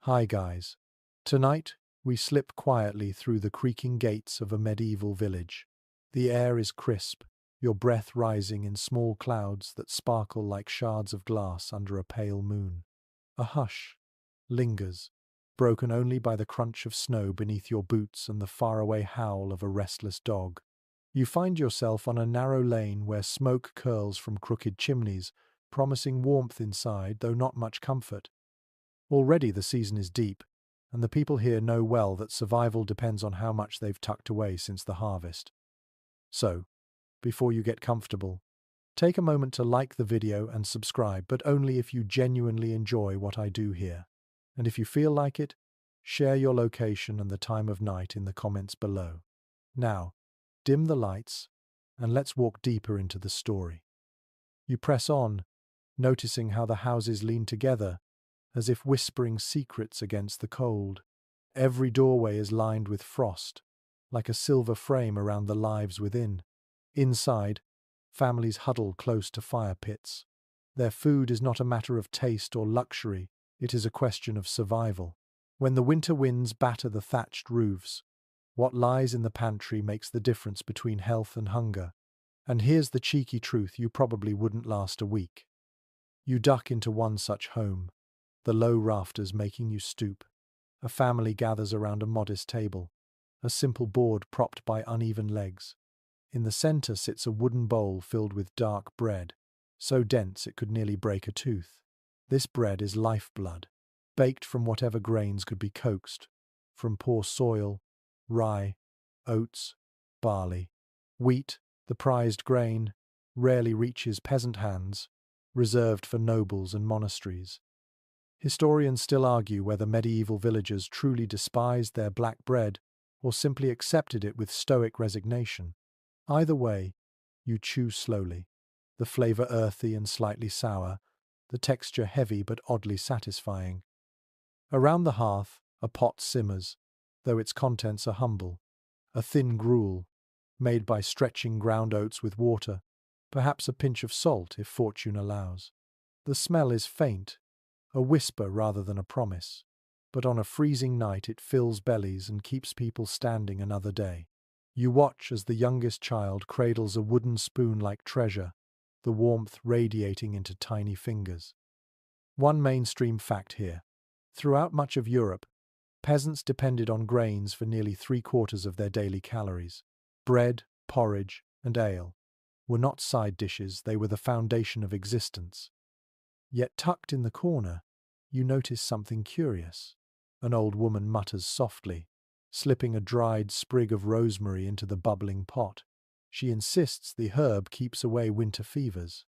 Hi guys. Tonight, we slip quietly through the creaking gates of a medieval village. The air is crisp, your breath rising in small clouds that sparkle like shards of glass under a pale moon. A hush lingers, broken only by the crunch of snow beneath your boots and the faraway howl of a restless dog. You find yourself on a narrow lane where smoke curls from crooked chimneys, promising warmth inside, though not much comfort. Already the season is deep, and the people here know well that survival depends on how much they've tucked away since the harvest. So, before you get comfortable, take a moment to like the video and subscribe, but only if you genuinely enjoy what I do here. And if you feel like it, share your location and the time of night in the comments below. Now, dim the lights, and let's walk deeper into the story. You press on, noticing how the houses lean together, as if whispering secrets against the cold. Every doorway is lined with frost, like a silver frame around the lives within. Inside, families huddle close to fire pits. Their food is not a matter of taste or luxury, it is a question of survival. When the winter winds batter the thatched roofs, what lies in the pantry makes the difference between health and hunger. And here's the cheeky truth: you probably wouldn't last a week. You duck into one such home, the low rafters making you stoop. A family gathers around a modest table, a simple board propped by uneven legs. In the center sits a wooden bowl filled with dark bread, so dense it could nearly break a tooth. This bread is lifeblood, baked from whatever grains could be coaxed, from poor soil, rye, oats, barley. Wheat, the prized grain, rarely reaches peasant hands, reserved for nobles and monasteries. Historians still argue whether medieval villagers truly despised their black bread or simply accepted it with stoic resignation. Either way, you chew slowly, the flavor earthy and slightly sour, the texture heavy but oddly satisfying. Around the hearth, a pot simmers, though its contents are humble. A thin gruel, made by stretching ground oats with water, perhaps a pinch of salt if fortune allows. The smell is faint, a whisper rather than a promise, but on a freezing night it fills bellies and keeps people standing another day. You watch as the youngest child cradles a wooden spoon-like treasure, the warmth radiating into tiny fingers. One mainstream fact here: throughout much of Europe, peasants depended on grains for nearly 3/4 of their daily calories. Bread, porridge, and ale were not side dishes, they were the foundation of existence. Yet tucked in the corner, you notice something curious. An old woman mutters softly, slipping a dried sprig of rosemary into the bubbling pot. She insists the herb keeps away winter fevers.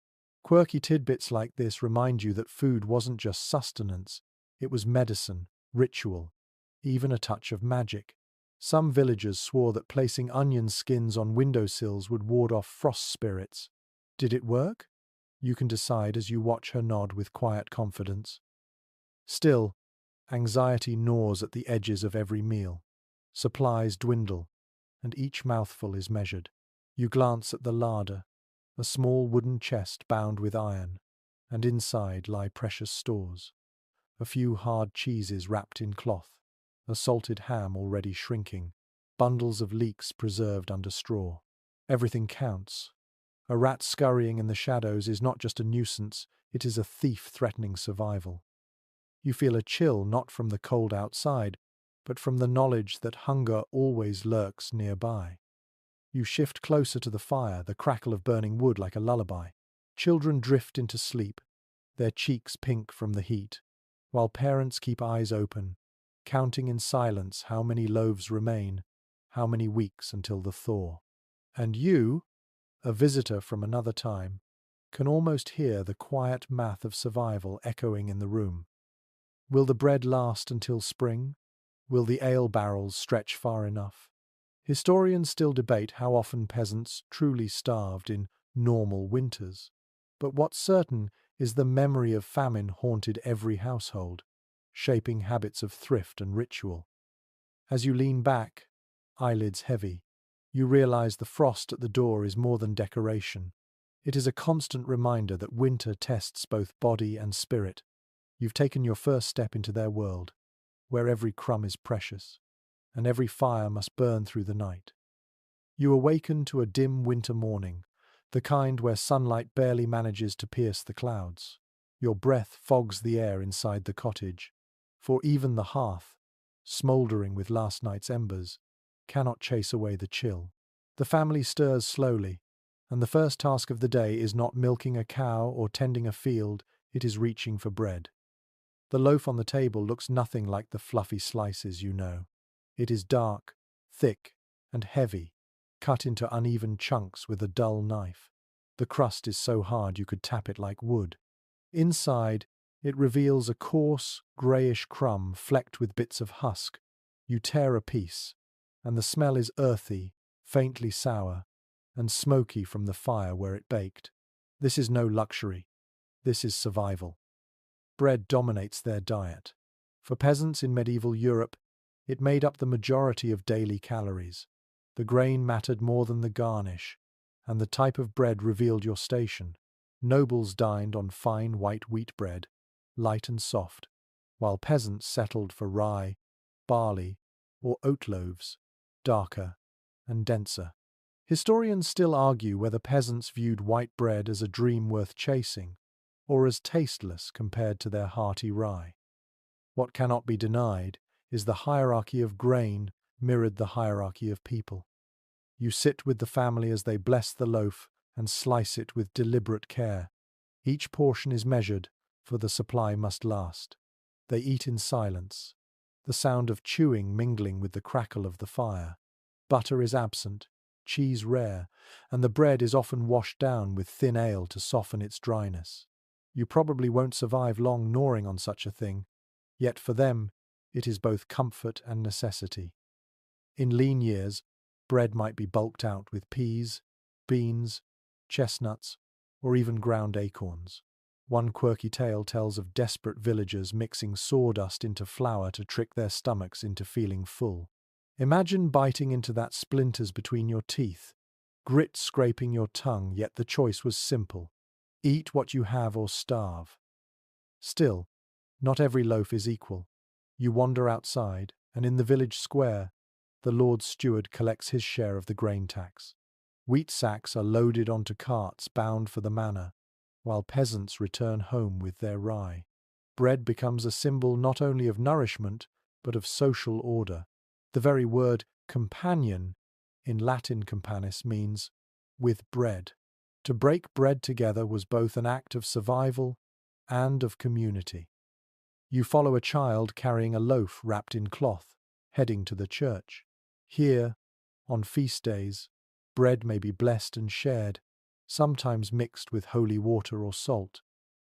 Quirky tidbits like this remind you that food wasn't just sustenance, it was medicine, ritual, even a touch of magic. Some villagers swore that placing onion skins on windowsills would ward off frost spirits. Did it work? You can decide as you watch her nod with quiet confidence. Still, anxiety gnaws at the edges of every meal. Supplies dwindle, and each mouthful is measured. You glance at the larder, a small wooden chest bound with iron, and inside lie precious stores. A few hard cheeses wrapped in cloth, a salted ham already shrinking, bundles of leeks preserved under straw. Everything counts. A rat scurrying in the shadows is not just a nuisance, it is a thief threatening survival. You feel a chill not from the cold outside, but from the knowledge that hunger always lurks nearby. You shift closer to the fire, the crackle of burning wood like a lullaby. Children drift into sleep, their cheeks pink from the heat, while parents keep eyes open, counting in silence how many loaves remain, how many weeks until the thaw. And you, a visitor from another time, can almost hear the quiet math of survival echoing in the room. Will the bread last until spring? Will the ale barrels stretch far enough? Historians still debate how often peasants truly starved in normal winters. But what's certain is the memory of famine haunted every household, shaping habits of thrift and ritual. As you lean back, eyelids heavy, you realize the frost at the door is more than decoration. It is a constant reminder that winter tests both body and spirit. You've taken your first step into their world, where every crumb is precious, and every fire must burn through the night. You awaken to a dim winter morning, the kind where sunlight barely manages to pierce the clouds. Your breath fogs the air inside the cottage, for even the hearth, smouldering with last night's embers, cannot chase away the chill. The family stirs slowly, and the first task of the day is not milking a cow or tending a field, it is reaching for bread. The loaf on the table looks nothing like the fluffy slices you know. It is dark, thick, and heavy, cut into uneven chunks with a dull knife. The crust is so hard you could tap it like wood. Inside, it reveals a coarse, greyish crumb flecked with bits of husk. You tear a piece, and the smell is earthy, faintly sour, and smoky from the fire where it baked. This is no luxury. This is survival. Bread dominates their diet. For peasants in medieval Europe, it made up the majority of daily calories. The grain mattered more than the garnish, and the type of bread revealed your station. Nobles dined on fine white wheat bread, light and soft, while peasants settled for rye, barley, or oat loaves, darker and denser. Historians still argue whether peasants viewed white bread as a dream worth chasing, or as tasteless compared to their hearty rye. What cannot be denied is the hierarchy of grain mirrored the hierarchy of people. You sit with the family as they bless the loaf and slice it with deliberate care. Each portion is measured, for the supply must last. They eat in silence, the sound of chewing mingling with the crackle of the fire. Butter is absent, cheese rare, and the bread is often washed down with thin ale to soften its dryness. You probably won't survive long gnawing on such a thing, yet for them it is both comfort and necessity. In lean years, bread might be bulked out with peas, beans, chestnuts, or even ground acorns. One quirky tale tells of desperate villagers mixing sawdust into flour to trick their stomachs into feeling full. Imagine biting into that splinters between your teeth, grit scraping your tongue, yet the choice was simple. Eat what you have or starve. Still, not every loaf is equal. You wander outside, and in the village square, the Lord's steward collects his share of the grain tax. Wheat sacks are loaded onto carts bound for the manor, while peasants return home with their rye. Bread becomes a symbol not only of nourishment, but of social order. The very word companion, in Latin campanus, means with bread. To break bread together was both an act of survival and of community. You follow a child carrying a loaf wrapped in cloth, heading to the church. Here, on feast days, bread may be blessed and shared, sometimes mixed with holy water or salt.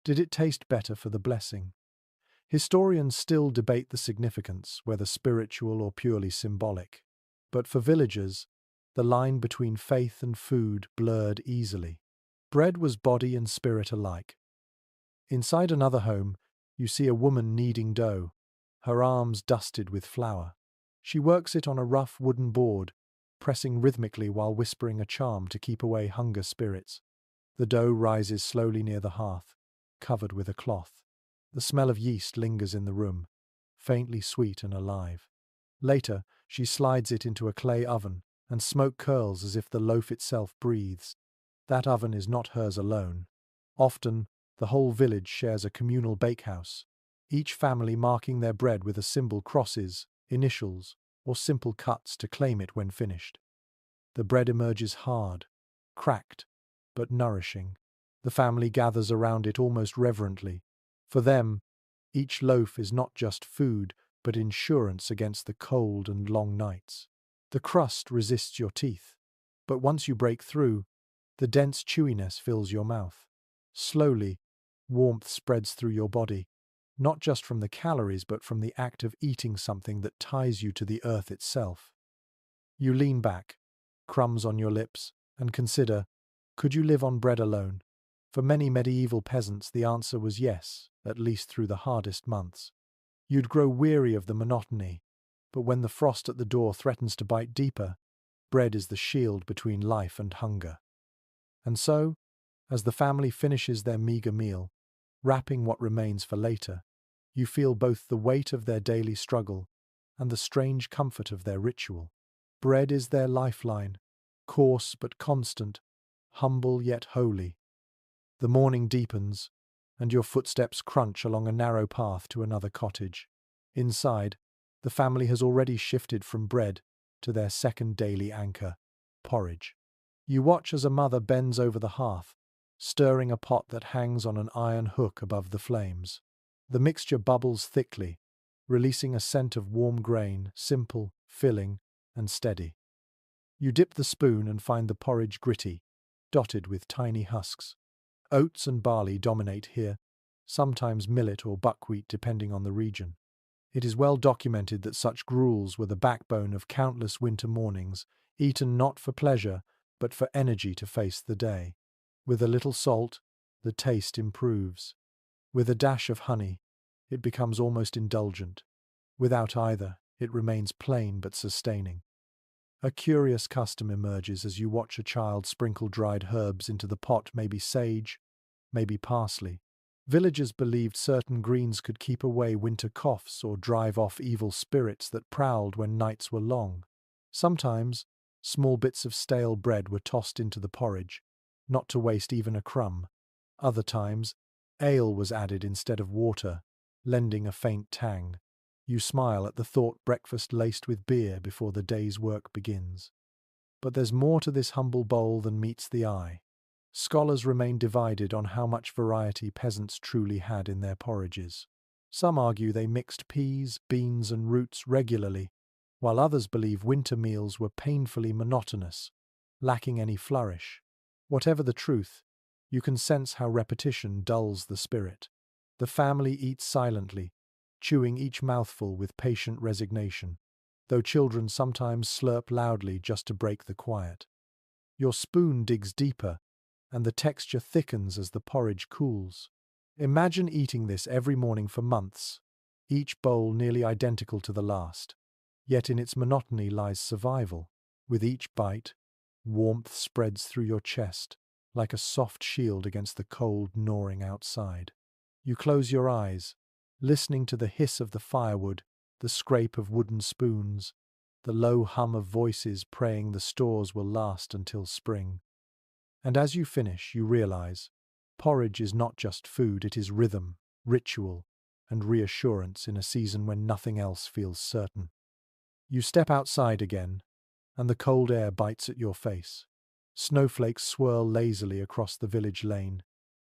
Did it taste better for the blessing? Historians still debate the significance, whether spiritual or purely symbolic. But for villagers, the line between faith and food blurred easily. Bread was body and spirit alike. Inside another home, you see a woman kneading dough, her arms dusted with flour. She works it on a rough wooden board, pressing rhythmically while whispering a charm to keep away hunger spirits. The dough rises slowly near the hearth, covered with a cloth. The smell of yeast lingers in the room, faintly sweet and alive. Later, she slides it into a clay oven, and smoke curls as if the loaf itself breathes. That oven is not hers alone. Often, the whole village shares a communal bakehouse, each family marking their bread with a symbol, crosses, initials, or simple cuts to claim it when finished. The bread emerges hard, cracked, but nourishing. The family gathers around it almost reverently. For them, each loaf is not just food, but insurance against the cold and long nights. The crust resists your teeth, but once you break through, the dense chewiness fills your mouth. Slowly, warmth spreads through your body, not just from the calories but from the act of eating something that ties you to the earth itself. You lean back, crumbs on your lips, and consider, could you live on bread alone? For many medieval peasants the answer was yes, at least through the hardest months. You'd grow weary of the monotony, but when the frost at the door threatens to bite deeper, bread is the shield between life and hunger. And so, as the family finishes their meagre meal, wrapping what remains for later, You feel both the weight of their daily struggle and the strange comfort of their ritual. Bread is their lifeline, coarse but constant, humble yet holy. The morning deepens, and your footsteps crunch along a narrow path to another cottage. Inside, the family has already shifted from bread to their second daily anchor, porridge. You watch as a mother bends over the hearth, stirring a pot that hangs on an iron hook above the flames. The mixture bubbles thickly, releasing a scent of warm grain, simple, filling, and steady. You dip the spoon and find the porridge gritty, dotted with tiny husks. Oats and barley dominate here, sometimes millet or buckwheat depending on the region. It is well documented that such gruels were the backbone of countless winter mornings, eaten not for pleasure, but for energy to face the day. With a little salt, the taste improves. With a dash of honey, it becomes almost indulgent. Without either, it remains plain but sustaining. A curious custom emerges as you watch a child sprinkle dried herbs into the pot, maybe sage, maybe parsley. Villagers believed certain greens could keep away winter coughs or drive off evil spirits that prowled when nights were long. Sometimes, small bits of stale bread were tossed into the porridge, not to waste even a crumb. Other times, ale was added instead of water, lending a faint tang. You smile at the thought breakfast laced with beer before the day's work begins. But there's more to this humble bowl than meets the eye. Scholars remain divided on how much variety peasants truly had in their porridges. Some argue they mixed peas, beans, and roots regularly, while others believe winter meals were painfully monotonous, lacking any flourish. Whatever the truth, you can sense how repetition dulls the spirit. The family eats silently, chewing each mouthful with patient resignation, though children sometimes slurp loudly just to break the quiet. Your spoon digs deeper, and the texture thickens as the porridge cools. Imagine eating this every morning for months, each bowl nearly identical to the last. Yet in its monotony lies survival. With each bite, warmth spreads through your chest, like a soft shield against the cold gnawing outside. You close your eyes, listening to the hiss of the firewood, the scrape of wooden spoons, the low hum of voices praying the stores will last until spring. And as you finish, you realize porridge is not just food, it is rhythm, ritual, and reassurance in a season when nothing else feels certain. You step outside again, and the cold air bites at your face. Snowflakes swirl lazily across the village lane,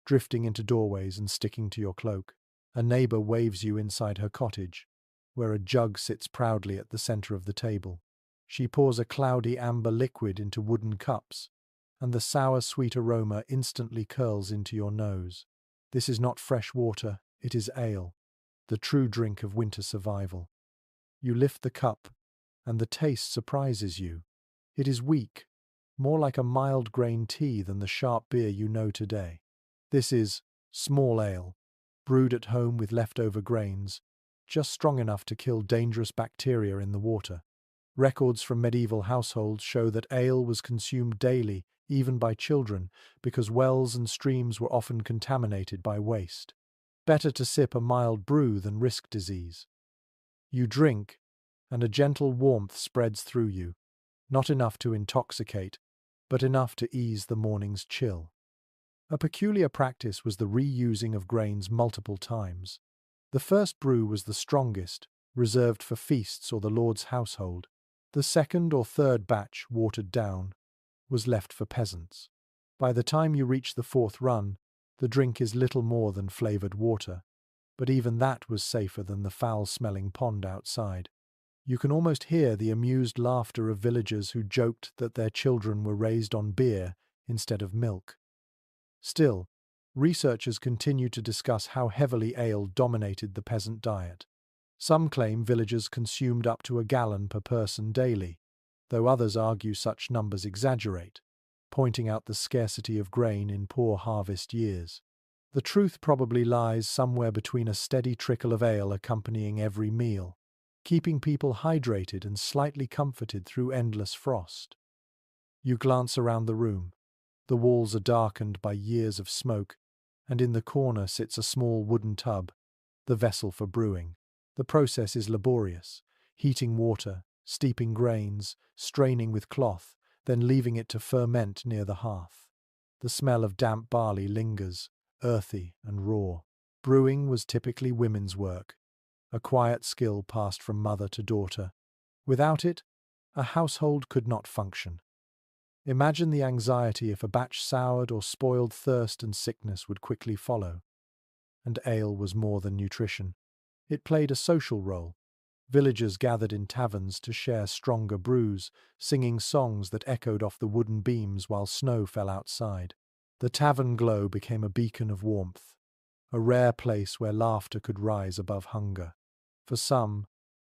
drifting into doorways and sticking to your cloak. A neighbor waves you inside her cottage, where a jug sits proudly at the center of the table. She pours a cloudy amber liquid into wooden cups, and the sour sweet aroma instantly curls into your nose. This is not fresh water, it is ale, the true drink of winter survival. You lift the cup, and the taste surprises you. It is weak, more like a mild grain tea than the sharp beer you know today. This is small ale, brewed at home with leftover grains, just strong enough to kill dangerous bacteria in the water. Records from medieval households show that ale was consumed daily, even by children, because wells and streams were often contaminated by waste. Better to sip a mild brew than risk disease. You drink, and a gentle warmth spreads through you, not enough to intoxicate, but enough to ease the morning's chill. A peculiar practice was the reusing of grains multiple times. The first brew was the strongest, reserved for feasts or the Lord's household. The second or third batch, watered down, was left for peasants. By the time you reach the fourth run, the drink is little more than flavored water, but even that was safer than the foul-smelling pond outside. You can almost hear the amused laughter of villagers who joked that their children were raised on beer instead of milk. Still, researchers continue to discuss how heavily ale dominated the peasant diet. Some claim villagers consumed up to a gallon per person daily, though others argue such numbers exaggerate, pointing out the scarcity of grain in poor harvest years. The truth probably lies somewhere between a steady trickle of ale accompanying every meal, keeping people hydrated and slightly comforted through endless frost. You glance around the room. The walls are darkened by years of smoke, and in the corner sits a small wooden tub, the vessel for brewing. The process is laborious: heating water, steeping grains, straining with cloth, then leaving it to ferment near the hearth. The smell of damp barley lingers, earthy and raw. Brewing was typically women's work, a quiet skill passed from mother to daughter. Without it, a household could not function. Imagine the anxiety if a batch soured or spoiled. Thirst and sickness would quickly follow. And ale was more than nutrition. It played a social role. Villagers gathered in taverns to share stronger brews, singing songs that echoed off the wooden beams while snow fell outside. The tavern glow became a beacon of warmth, a rare place where laughter could rise above hunger. For some,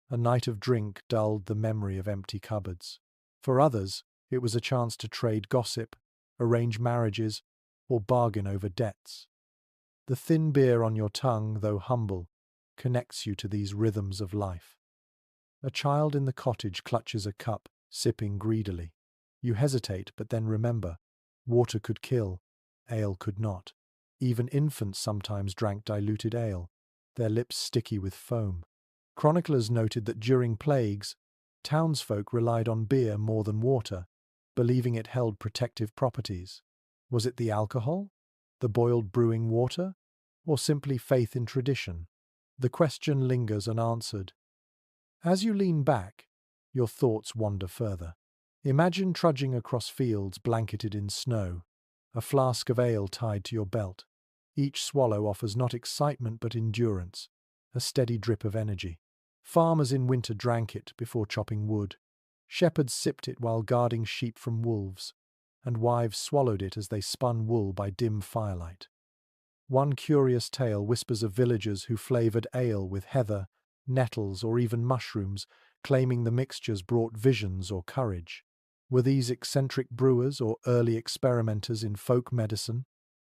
a night of drink dulled the memory of empty cupboards. For others, it was a chance to trade gossip, arrange marriages, or bargain over debts. The thin beer on your tongue, though humble, connects you to these rhythms of life. A child in the cottage clutches a cup, sipping greedily. You hesitate, but then remember, water could kill, ale could not. Even infants sometimes drank diluted ale, their lips sticky with foam. Chroniclers noted that during plagues, townsfolk relied on beer more than water, believing it held protective properties. Was it the alcohol, the boiled brewing water, or simply faith in tradition? The question lingers unanswered. As you lean back, your thoughts wander further. Imagine trudging across fields blanketed in snow, a flask of ale tied to your belt. Each swallow offers not excitement but endurance, a steady drip of energy. Farmers in winter drank it before chopping wood. Shepherds sipped it while guarding sheep from wolves, and wives swallowed it as they spun wool by dim firelight. One curious tale whispers of villagers who flavoured ale with heather, nettles, or even mushrooms, claiming the mixtures brought visions or courage. Were these eccentric brewers or early experimenters in folk medicine?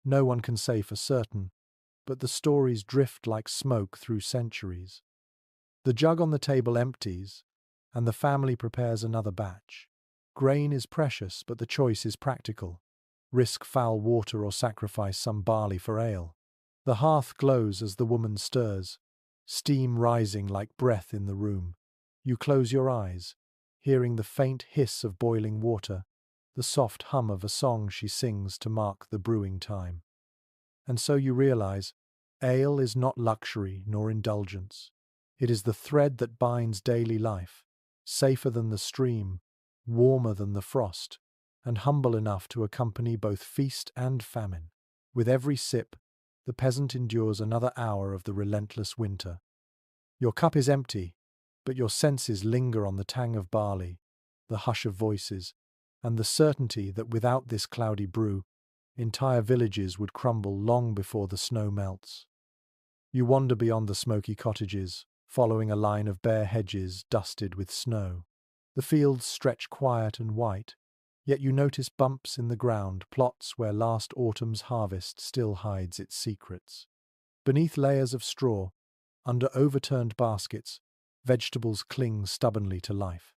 No one can say for certain, but the stories drift like smoke through centuries. The jug on the table empties, and the family prepares another batch. Grain is precious, but the choice is practical. Risk foul water or sacrifice some barley for ale. The hearth glows as the woman stirs, steam rising like breath in the room. You close your eyes, hearing the faint hiss of boiling water, the soft hum of a song she sings to mark the brewing time. And so you realize, ale is not luxury nor indulgence. It is the thread that binds daily life, safer than the stream, warmer than the frost, and humble enough to accompany both feast and famine. With every sip, the peasant endures another hour of the relentless winter. Your cup is empty, but your senses linger on the tang of barley, the hush of voices, and the certainty that without this cloudy brew, entire villages would crumble long before the snow melts. You wander beyond the smoky cottages, following a line of bare hedges dusted with snow. The fields stretch quiet and white, yet you notice bumps in the ground, plots where last autumn's harvest still hides its secrets. Beneath layers of straw, under overturned baskets, vegetables cling stubbornly to life.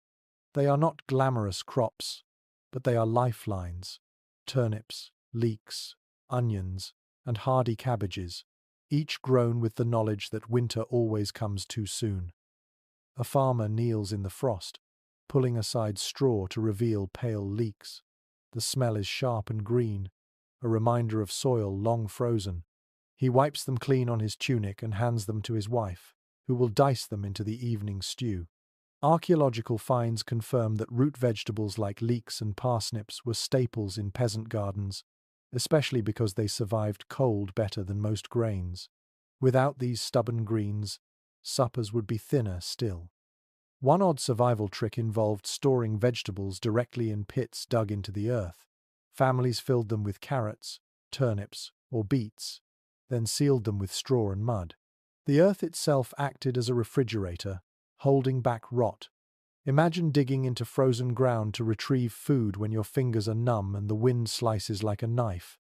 They are not glamorous crops, but they are lifelines. Turnips, leeks, onions, and hardy cabbages, each grown with the knowledge that winter always comes too soon. A farmer kneels in the frost, pulling aside straw to reveal pale leeks. The smell is sharp and green, a reminder of soil long frozen. He wipes them clean on his tunic and hands them to his wife, who will dice them into the evening stew. Archaeological finds confirm that root vegetables like leeks and parsnips were staples in peasant gardens, especially because they survived cold better than most grains. Without these stubborn greens, suppers would be thinner still. One odd survival trick involved storing vegetables directly in pits dug into the earth. Families filled them with carrots, turnips, or beets, then sealed them with straw and mud. The earth itself acted as a refrigerator, holding back rot. Imagine digging into frozen ground to retrieve food when your fingers are numb and the wind slices like a knife.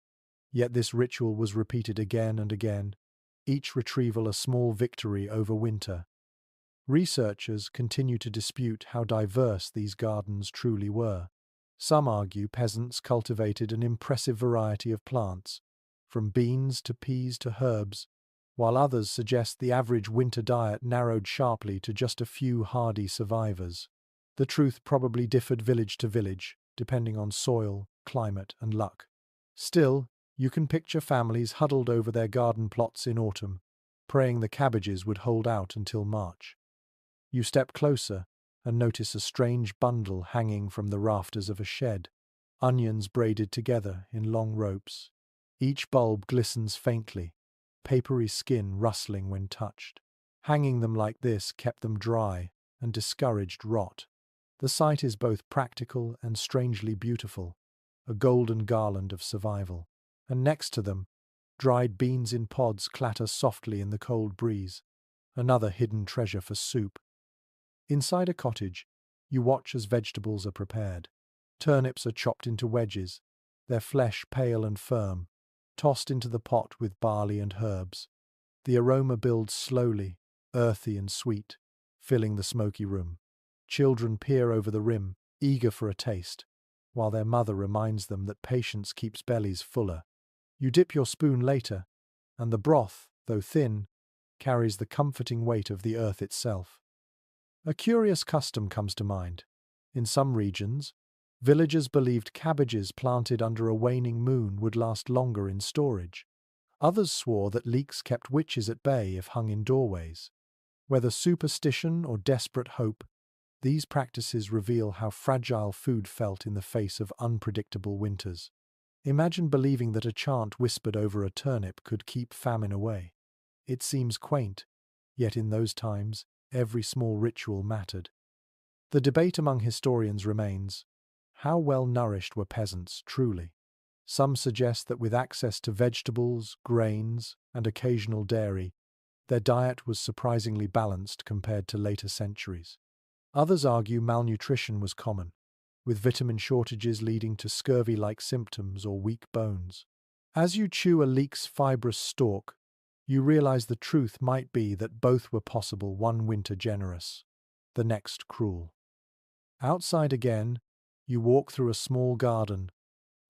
Yet this ritual was repeated again and again, each retrieval a small victory over winter. Researchers continue to dispute how diverse these gardens truly were. Some argue peasants cultivated an impressive variety of plants, from beans to peas to herbs, while others suggest the average winter diet narrowed sharply to just a few hardy survivors. The truth probably differed village to village, depending on soil, climate, and luck. Still, you can picture families huddled over their garden plots in autumn, praying the cabbages would hold out until March. You step closer and notice a strange bundle hanging from the rafters of a shed, onions braided together in long ropes. Each bulb glistens faintly, papery skin rustling when touched. Hanging them like this kept them dry and discouraged rot. The sight is both practical and strangely beautiful, a golden garland of survival. And next to them, dried beans in pods clatter softly in the cold breeze, another hidden treasure for soup. Inside a cottage, you watch as vegetables are prepared. Turnips are chopped into wedges, their flesh pale and firm, tossed into the pot with barley and herbs. The aroma builds slowly, earthy and sweet, filling the smoky room. Children peer over the rim, eager for a taste, while their mother reminds them that patience keeps bellies fuller. You dip your spoon later, and the broth, though thin, carries the comforting weight of the earth itself. A curious custom comes to mind. In some regions, villagers believed cabbages planted under a waning moon would last longer in storage. Others swore that leeks kept witches at bay if hung in doorways. Whether superstition or desperate hope, these practices reveal how fragile food felt in the face of unpredictable winters. Imagine believing that a chant whispered over a turnip could keep famine away. It seems quaint, yet in those times, every small ritual mattered. The debate among historians remains: how well nourished were peasants truly? Some suggest that with access to vegetables, grains, and occasional dairy, their diet was surprisingly balanced compared to later centuries. Others argue malnutrition was common, with vitamin shortages leading to scurvy-like symptoms or weak bones. As you chew a leek's fibrous stalk, you realize the truth might be that both were possible, one winter generous, the next cruel. Outside again, you walk through a small garden,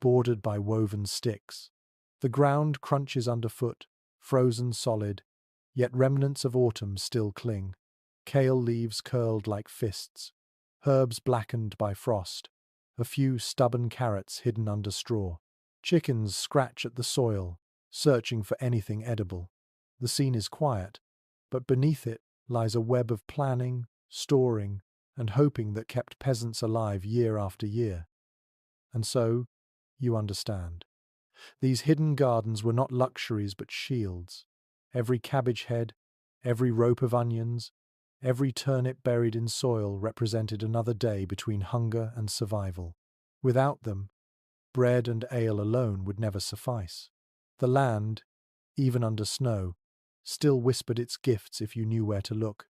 bordered by woven sticks. The ground crunches underfoot, frozen solid, yet remnants of autumn still cling. Kale leaves curled like fists, herbs blackened by frost, a few stubborn carrots hidden under straw. Chickens scratch at the soil, searching for anything edible. The scene is quiet, but beneath it lies a web of planning, storing, and hoping that kept peasants alive year after year. And so, you understand. These hidden gardens were not luxuries but shields. Every cabbage head, every rope of onions, every turnip buried in soil represented another day between hunger and survival. Without them, bread and ale alone would never suffice. The land, even under snow, still whispered its gifts if you knew where to look,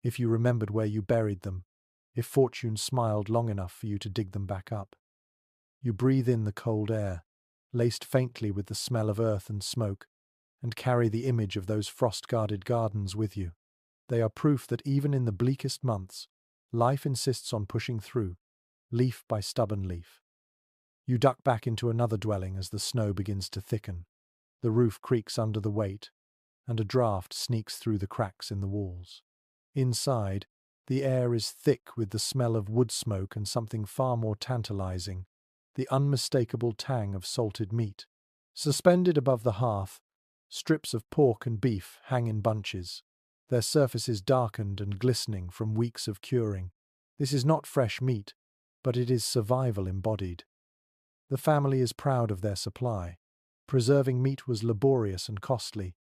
if you remembered where you buried them, if fortune smiled long enough for you to dig them back up. You breathe in the cold air, laced faintly with the smell of earth and smoke, and carry the image of those frost-guarded gardens with you. They are proof that even in the bleakest months, life insists on pushing through, leaf by stubborn leaf. You duck back into another dwelling as the snow begins to thicken. The roof creaks under the weight, and a draught sneaks through the cracks in the walls. Inside, the air is thick with the smell of wood smoke and something far more tantalizing, the unmistakable tang of salted meat. Suspended above the hearth, strips of pork and beef hang in bunches, their surfaces darkened and glistening from weeks of curing. This is not fresh meat, but it is survival embodied. The family is proud of their supply. Preserving meat was laborious and costly,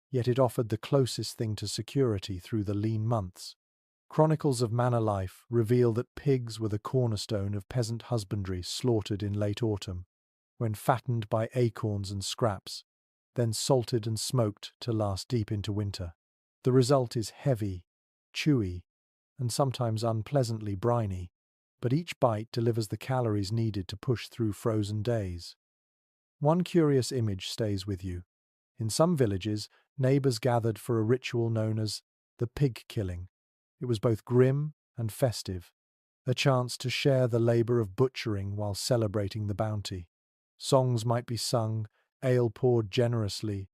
yet it offered the closest thing to security through the lean months. Chronicles of manor life reveal that pigs were the cornerstone of peasant husbandry slaughtered in late autumn, when fattened by acorns and scraps, then salted and smoked to last deep into winter. The result is heavy, chewy, and sometimes unpleasantly briny, but each bite delivers the calories needed to push through frozen days. One curious image stays with you. In some villages, neighbors gathered for a ritual known as the pig killing. It was both grim and festive, a chance to share the labor of butchering while celebrating the bounty. Songs might be sung, ale poured generously,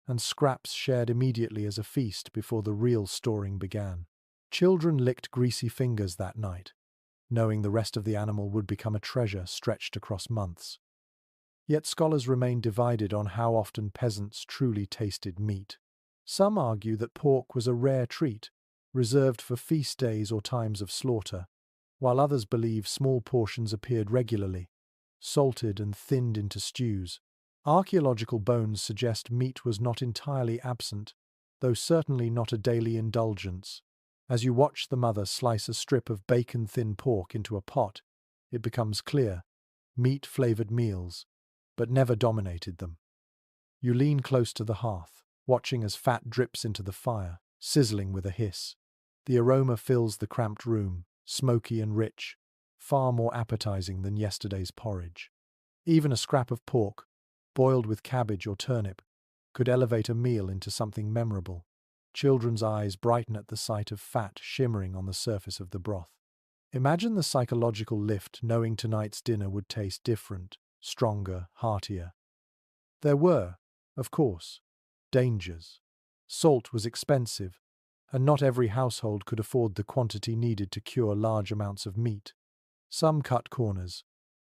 and scraps shared immediately as a feast before the real storing began. Children licked greasy fingers that night, knowing the rest of the animal would become a treasure stretched across months. Yet scholars remain divided on how often peasants truly tasted meat. Some argue that pork was a rare treat, reserved for feast days or times of slaughter, while others believe small portions appeared regularly, salted and thinned into stews. Archaeological bones suggest meat was not entirely absent, though certainly not a daily indulgence. As you watch the mother slice a strip of bacon-thin pork into a pot, it becomes clear: meat flavored meals, but never dominated them. You lean close to the hearth, watching as fat drips into the fire, sizzling with a hiss. The aroma fills the cramped room, smoky and rich, far more appetizing than yesterday's porridge. Even a scrap of pork, boiled with cabbage or turnip, could elevate a meal into something memorable. Children's eyes brighten at the sight of fat shimmering on the surface of the broth. Imagine the psychological lift knowing tonight's dinner would taste different, stronger, heartier. There were, of course, dangers. Salt was expensive, and not every household could afford the quantity needed to cure large amounts of meat. Some cut corners,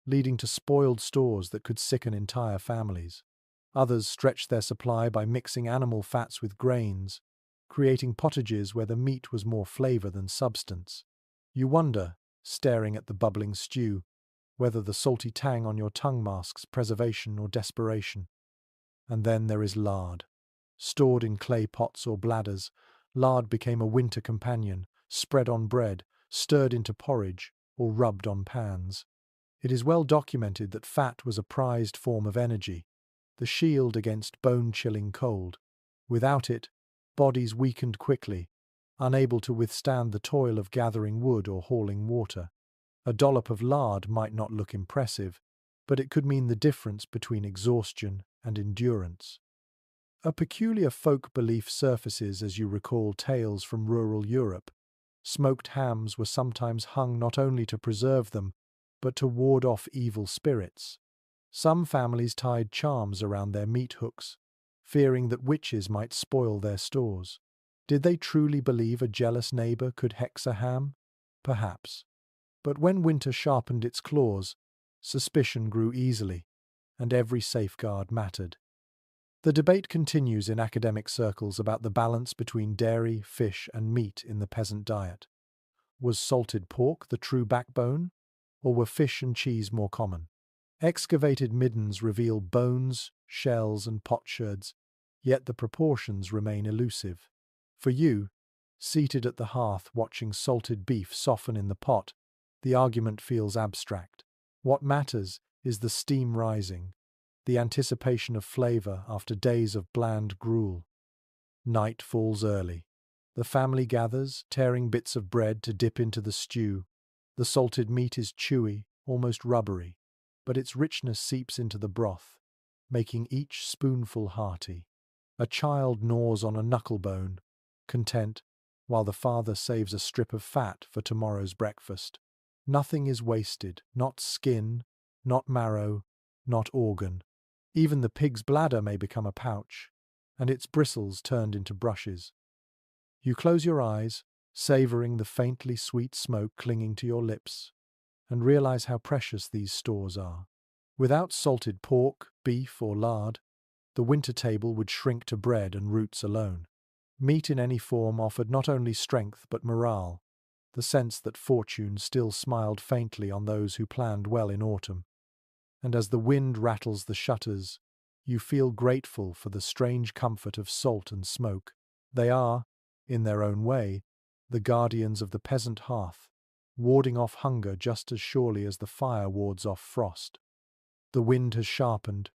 leading to spoiled stores that could sicken entire families. Others stretched their supply by mixing animal fats with grains, creating pottages where the meat was more flavor than substance. You wonder, staring at the bubbling stew, whether the salty tang on your tongue masks preservation or desperation. And then there is lard. Stored in clay pots or bladders, lard became a winter companion, spread on bread, stirred into porridge, or rubbed on pans. It is well documented that fat was a prized form of energy, the shield against bone-chilling cold. Without it, bodies weakened quickly, unable to withstand the toil of gathering wood or hauling water. A dollop of lard might not look impressive, but it could mean the difference between exhaustion and endurance. A peculiar folk belief surfaces as you recall tales from rural Europe. Smoked hams were sometimes hung not only to preserve them, but to ward off evil spirits. Some families tied charms around their meat hooks, fearing that witches might spoil their stores. Did they truly believe a jealous neighbor could hex a ham? Perhaps. But when winter sharpened its claws, suspicion grew easily, and every safeguard mattered. The debate continues in academic circles about the balance between dairy, fish, and meat in the peasant diet. Was salted pork the true backbone, or were fish and cheese more common? Excavated middens reveal bones, shells, and potsherds, yet the proportions remain elusive. For you, seated at the hearth watching salted beef soften in the pot, the argument feels abstract. What matters is the steam rising, the anticipation of flavor after days of bland gruel. Night falls early. The family gathers, tearing bits of bread to dip into the stew. The salted meat is chewy, almost rubbery, but its richness seeps into the broth, making each spoonful hearty. A child gnaws on a knucklebone, content, while the father saves a strip of fat for tomorrow's breakfast. Nothing is wasted, not skin, not marrow, not organ. Even the pig's bladder may become a pouch, and its bristles turned into brushes. You close your eyes, savoring the faintly sweet smoke clinging to your lips, and realize how precious these stores are. Without salted pork, beef, or lard, the winter table would shrink to bread and roots alone. Meat in any form offered not only strength but morale, the sense that fortune still smiled faintly on those who planned well in autumn. And as the wind rattles the shutters, you feel grateful for the strange comfort of salt and smoke. They are, in their own way, the guardians of the peasant hearth, warding off hunger just as surely as the fire wards off frost. The wind has sharpened,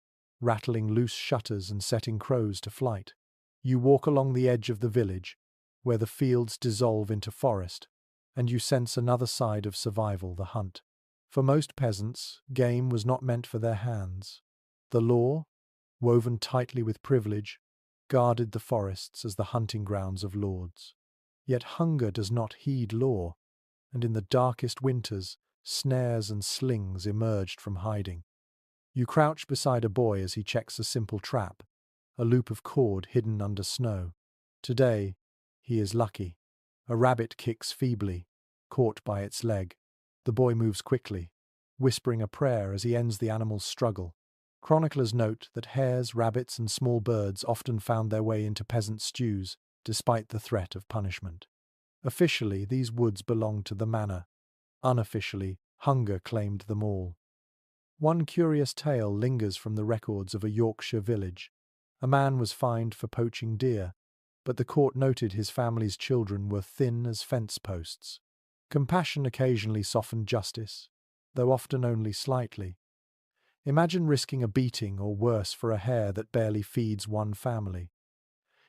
rattling loose shutters and setting crows to flight. You walk along the edge of the village, where the fields dissolve into forest, and you sense another side of survival, the hunt. For most peasants, game was not meant for their hands. The law, woven tightly with privilege, guarded the forests as the hunting grounds of lords. Yet hunger does not heed law, and in the darkest winters, snares and slings emerged from hiding. You crouch beside a boy as he checks a simple trap, a loop of cord hidden under snow. Today, he is lucky. A rabbit kicks feebly, caught by its leg. The boy moves quickly, whispering a prayer as he ends the animal's struggle. Chroniclers note that hares, rabbits, and small birds often found their way into peasant stews, despite the threat of punishment. Officially, these woods belonged to the manor. Unofficially, hunger claimed them all. One curious tale lingers from the records of a Yorkshire village. A man was fined for poaching deer, but the court noted his family's children were thin as fence posts. Compassion occasionally softened justice, though often only slightly. Imagine risking a beating or worse for a hare that barely feeds one family.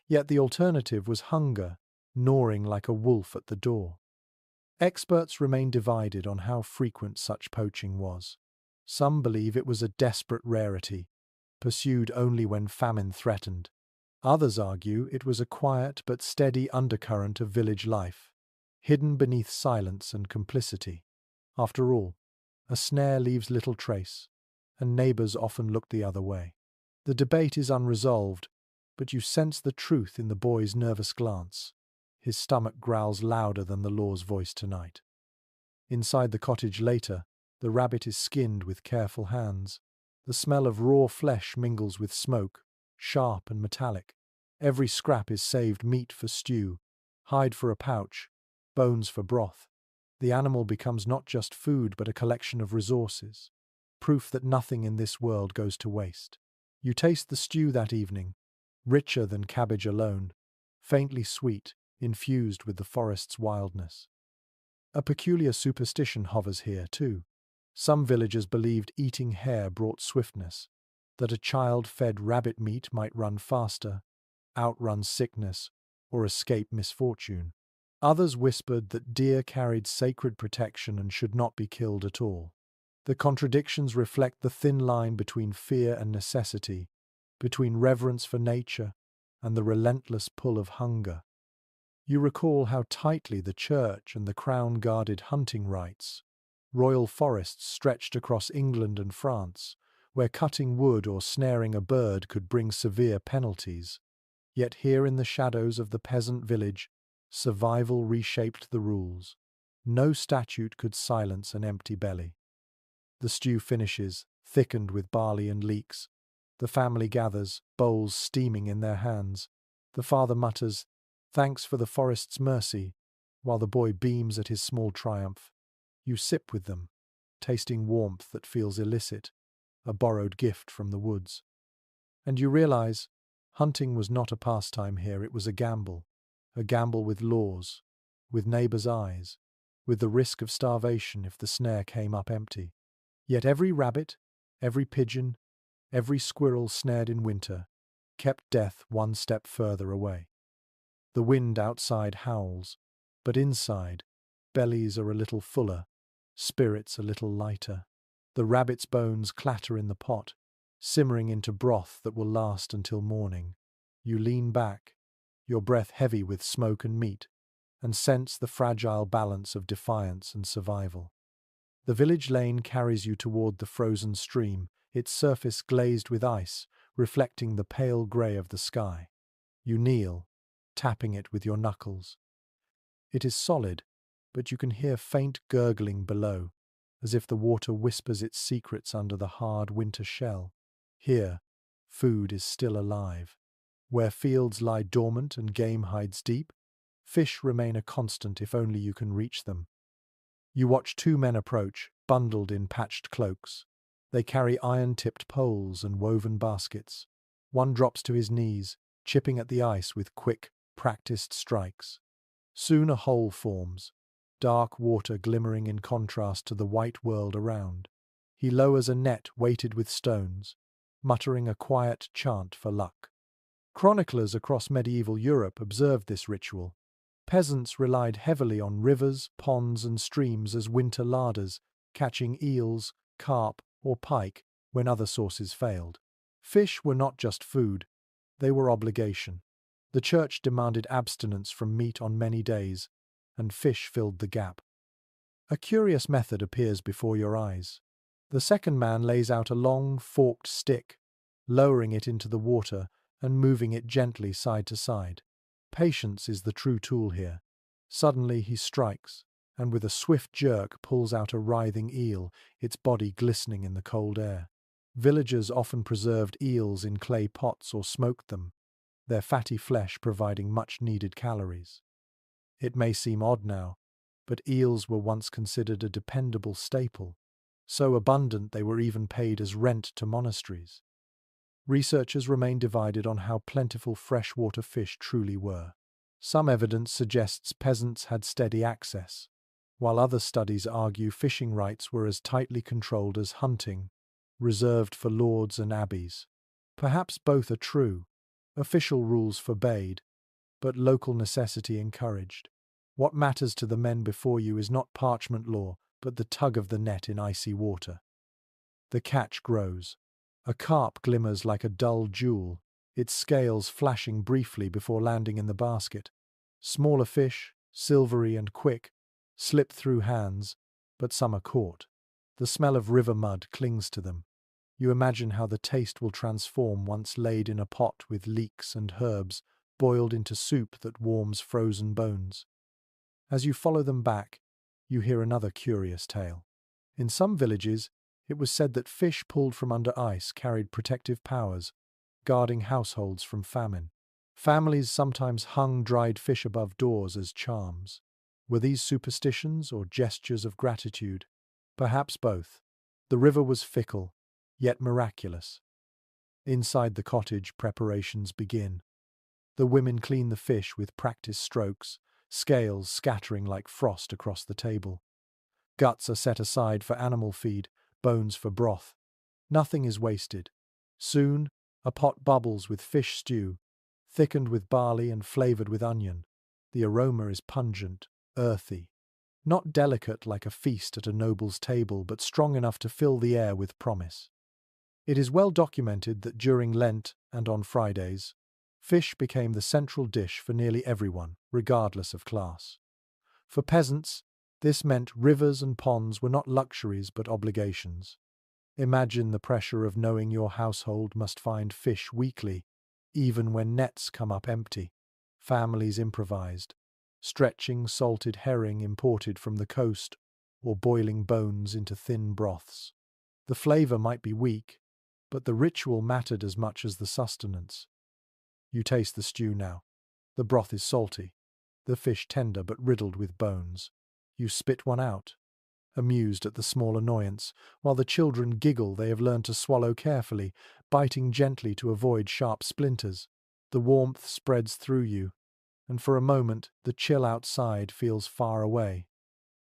Yet the alternative was hunger, gnawing like a wolf at the door. Experts remain divided on how frequent such poaching was. Some believe it was a desperate rarity, pursued only when famine threatened. Others argue it was a quiet but steady undercurrent of village life, hidden beneath silence and complicity. After all, a snare leaves little trace, and neighbors often look the other way. The debate is unresolved, but you sense the truth in the boy's nervous glance. His stomach growls louder than the law's voice tonight. Inside the cottage later, the rabbit is skinned with careful hands. The smell of raw flesh mingles with smoke, sharp and metallic. Every scrap is saved meat for stew, hide for a pouch, bones for broth. The animal becomes not just food but a collection of resources, proof that nothing in this world goes to waste. You taste the stew that evening, richer than cabbage alone, faintly sweet, infused with the forest's wildness. A peculiar superstition hovers here, too. Some villagers believed eating hare brought swiftness, that a child fed rabbit meat might run faster, outrun sickness, or escape misfortune. Others whispered that deer carried sacred protection and should not be killed at all. The contradictions reflect the thin line between fear and necessity, between reverence for nature and the relentless pull of hunger. You recall how tightly the church and the crown guarded hunting rights. Royal forests stretched across England and France, where cutting wood or snaring a bird could bring severe penalties. Yet here in the shadows of the peasant village, survival reshaped the rules. No statute could silence an empty belly. The stew finishes, thickened with barley and leeks. The family gathers, bowls steaming in their hands. The father mutters, "Thanks for the forest's mercy," while the boy beams at his small triumph. You sip with them, tasting warmth that feels illicit, a borrowed gift from the woods. And you realize, hunting was not a pastime here, it was a gamble with laws, with neighbors' eyes, with the risk of starvation if the snare came up empty. Yet every rabbit, every pigeon, every squirrel snared in winter kept death one step further away. The wind outside howls, but inside, bellies are a little fuller, spirits a little lighter. The rabbit's bones clatter in the pot, simmering into broth that will last until morning. You lean back, your breath heavy with smoke and meat, and sense the fragile balance of defiance and survival. The village lane carries you toward the frozen stream, its surface glazed with ice, reflecting the pale grey of the sky. You kneel, tapping it with your knuckles. It is solid, but you can hear faint gurgling below, as if the water whispers its secrets under the hard winter shell. Here, food is still alive. Where fields lie dormant and game hides deep, fish remain a constant if only you can reach them. You watch two men approach, bundled in patched cloaks. They carry iron-tipped poles and woven baskets. One drops to his knees, chipping at the ice with quick, practiced strikes. Soon a hole forms, dark water glimmering in contrast to the white world around. He lowers a net weighted with stones, muttering a quiet chant for luck. Chroniclers across medieval Europe observed this ritual. Peasants relied heavily on rivers, ponds, and streams as winter larders, catching eels, carp, or pike when other sources failed. Fish were not just food, they were obligation. The church demanded abstinence from meat on many days, and fish filled the gap. A curious method appears before your eyes. The second man lays out a long, forked stick, lowering it into the water and moving it gently side to side. Patience is the true tool here. Suddenly he strikes, and with a swift jerk pulls out a writhing eel, its body glistening in the cold air. Villagers often preserved eels in clay pots or smoked them, their fatty flesh providing much-needed calories. It may seem odd now, but eels were once considered a dependable staple, so abundant they were even paid as rent to monasteries. Researchers remain divided on how plentiful freshwater fish truly were. Some evidence suggests peasants had steady access, while other studies argue fishing rights were as tightly controlled as hunting, reserved for lords and abbeys. Perhaps both are true. Official rules forbade, but local necessity encouraged. What matters to the men before you is not parchment law, but the tug of the net in icy water. The catch grows. A carp glimmers like a dull jewel, its scales flashing briefly before landing in the basket. Smaller fish, silvery and quick, slip through hands, but some are caught. The smell of river mud clings to them. You imagine how the taste will transform once laid in a pot with leeks and herbs, boiled into soup that warms frozen bones. As you follow them back, you hear another curious tale. In some villages, it was said that fish pulled from under ice carried protective powers, guarding households from famine. Families sometimes hung dried fish above doors as charms. Were these superstitions or gestures of gratitude? Perhaps both. The river was fickle, yet miraculous. Inside the cottage, preparations begin. The women clean the fish with practiced strokes, scales scattering like frost across the table. Guts are set aside for animal feed, bones for broth. Nothing is wasted. Soon, a pot bubbles with fish stew, thickened with barley and flavored with onion. The aroma is pungent, earthy, not delicate like a feast at a noble's table, but strong enough to fill the air with promise. It is well documented that during Lent and on Fridays, fish became the central dish for nearly everyone, regardless of class. For peasants, this meant rivers and ponds were not luxuries but obligations. Imagine the pressure of knowing your household must find fish weekly, even when nets come up empty. Families improvised, stretching salted herring imported from the coast or boiling bones into thin broths. The flavor might be weak, but the ritual mattered as much as the sustenance. You taste the stew now. The broth is salty, the fish tender but riddled with bones. You spit one out, amused at the small annoyance, while the children giggle. They have learned to swallow carefully, biting gently to avoid sharp splinters. The warmth spreads through you, and for a moment the chill outside feels far away.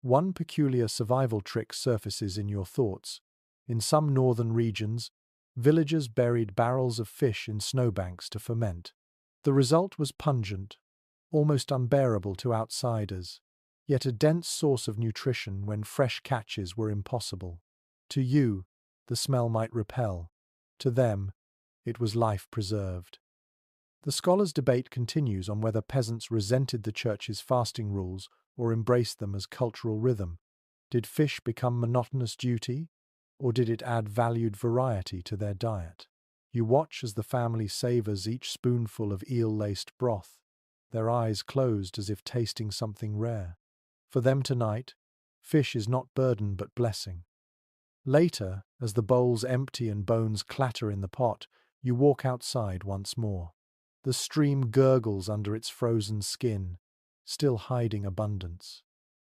One peculiar survival trick surfaces in your thoughts. In some northern regions, villagers buried barrels of fish in snowbanks to ferment. The result was pungent, almost unbearable to outsiders, yet a dense source of nutrition when fresh catches were impossible. To you, the smell might repel. To them, it was life preserved. The scholars' debate continues on whether peasants resented the church's fasting rules or embraced them as cultural rhythm. Did fish become monotonous duty, or did it add valued variety to their diet? You watch as the family savors each spoonful of eel-laced broth, their eyes closed as if tasting something rare. For them tonight, fish is not burden but blessing. Later, as the bowls empty and bones clatter in the pot, you walk outside once more. The stream gurgles under its frozen skin, still hiding abundance.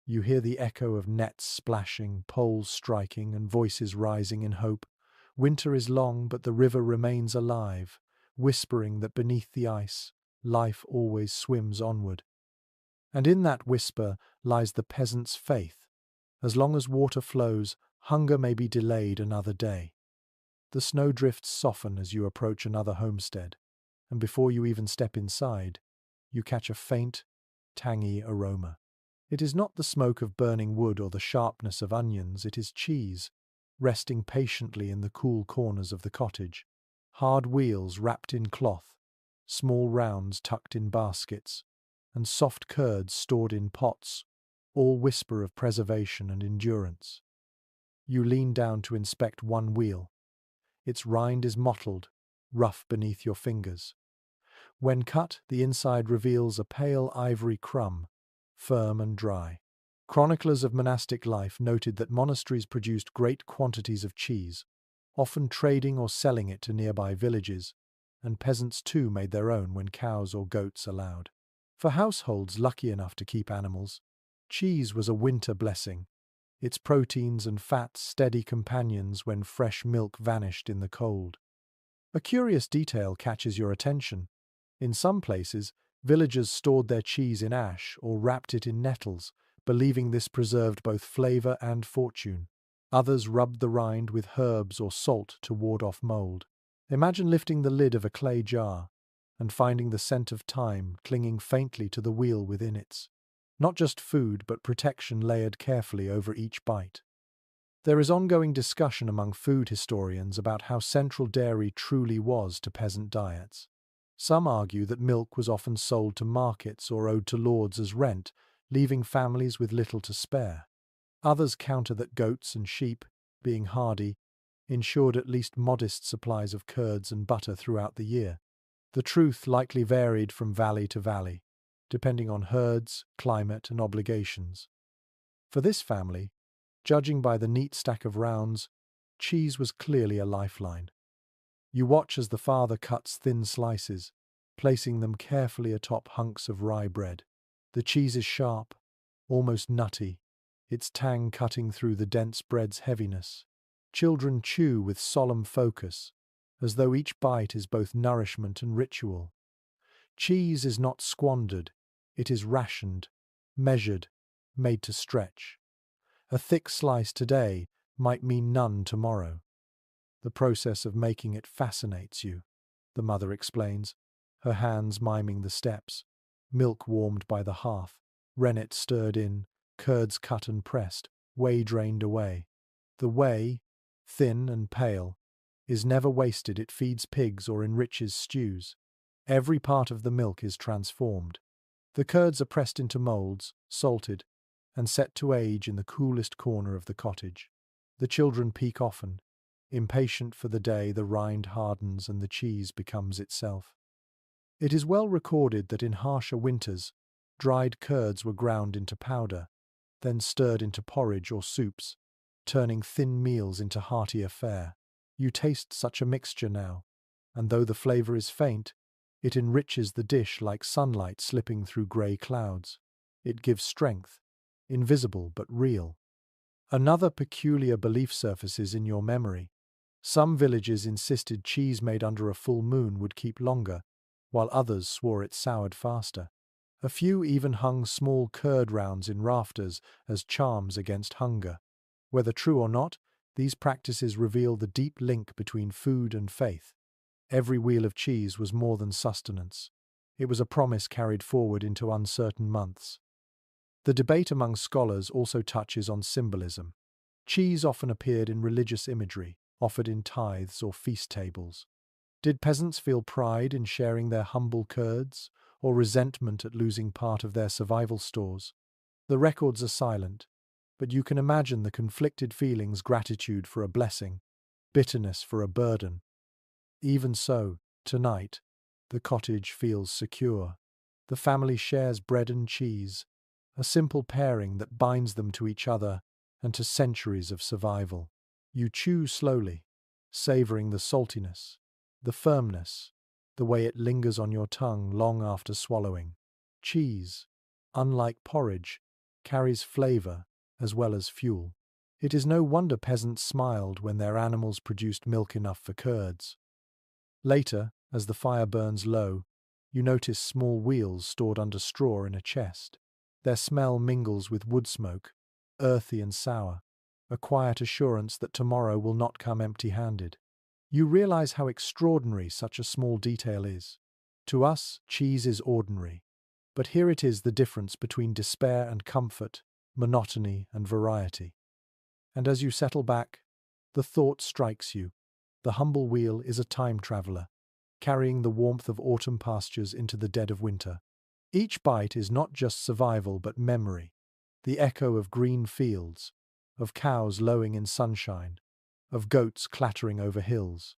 You hear the echo of nets splashing, poles striking, and voices rising in hope. Winter is long, but the river remains alive, whispering that beneath the ice, life always swims onward. And in that whisper lies the peasant's faith. As long as water flows, hunger may be delayed another day. The snowdrifts soften as you approach another homestead, and before you even step inside, you catch a faint, tangy aroma. It is not the smoke of burning wood or the sharpness of onions, it is cheese, resting patiently in the cool corners of the cottage. Hard wheels wrapped in cloth, small rounds tucked in baskets, and soft curds stored in pots, all whisper of preservation and endurance. You lean down to inspect one wheel. Its rind is mottled, rough beneath your fingers. When cut, the inside reveals a pale ivory crumb, firm and dry. Chroniclers of monastic life noted that monasteries produced great quantities of cheese, often trading or selling it to nearby villages, and peasants too made their own when cows or goats allowed. For households lucky enough to keep animals, cheese was a winter blessing, its proteins and fats steady companions when fresh milk vanished in the cold. A curious detail catches your attention. In some places, villagers stored their cheese in ash or wrapped it in nettles, believing this preserved both flavor and fortune. Others rubbed the rind with herbs or salt to ward off mold. Imagine lifting the lid of a clay jar and finding the scent of thyme clinging faintly to the wheel within it. Not just food, but protection layered carefully over each bite. There is ongoing discussion among food historians about how central dairy truly was to peasant diets. Some argue that milk was often sold to markets or owed to lords as rent, leaving families with little to spare. Others counter that goats and sheep, being hardy, ensured at least modest supplies of curds and butter throughout the year. The truth likely varied from valley to valley, depending on herds, climate, and obligations. For this family, judging by the neat stack of rounds, cheese was clearly a lifeline. You watch as the father cuts thin slices, placing them carefully atop hunks of rye bread. The cheese is sharp, almost nutty, its tang cutting through the dense bread's heaviness. Children chew with solemn focus, as though each bite is both nourishment and ritual. Cheese is not squandered, it is rationed, measured, made to stretch. A thick slice today might mean none tomorrow. The process of making it fascinates you, the mother explains, her hands miming the steps. Milk warmed by the hearth, rennet stirred in, curds cut and pressed, whey drained away. The whey, thin and pale, is never wasted. It feeds pigs or enriches stews. Every part of the milk is transformed. The curds are pressed into molds, salted, and set to age in the coolest corner of the cottage. The children peek often, impatient for the day the rind hardens and the cheese becomes itself. It is well recorded that in harsher winters, dried curds were ground into powder, then stirred into porridge or soups, turning thin meals into heartier fare. You taste such a mixture now, and though the flavor is faint, it enriches the dish like sunlight slipping through grey clouds. It gives strength, invisible but real. Another peculiar belief surfaces in your memory. Some villages insisted cheese made under a full moon would keep longer, while others swore it soured faster. A few even hung small curd rounds in rafters as charms against hunger. Whether true or not, these practices reveal the deep link between food and faith. Every wheel of cheese was more than sustenance. It was a promise carried forward into uncertain months. The debate among scholars also touches on symbolism. Cheese often appeared in religious imagery, offered in tithes or feast tables. Did peasants feel pride in sharing their humble curds, or resentment at losing part of their survival stores? The records are silent, but you can imagine the conflicted feelings: gratitude for a blessing, bitterness for a burden. Even so, tonight, the cottage feels secure. The family shares bread and cheese, a simple pairing that binds them to each other and to centuries of survival. You chew slowly, savoring the saltiness, the firmness, the way it lingers on your tongue long after swallowing. Cheese, unlike porridge, carries flavor as well as fuel. It is no wonder peasants smiled when their animals produced milk enough for curds. Later, as the fire burns low, you notice small wheels stored under straw in a chest. Their smell mingles with wood smoke, earthy and sour, a quiet assurance that tomorrow will not come empty-handed. You realize how extraordinary such a small detail is. To us, cheese is ordinary, but here it is, the difference between despair and comfort, monotony and variety. And as you settle back, the thought strikes you. The humble wheel is a time traveler, carrying the warmth of autumn pastures into the dead of winter. Each bite is not just survival but memory, the echo of green fields, of cows lowing in sunshine, of goats clattering over hills.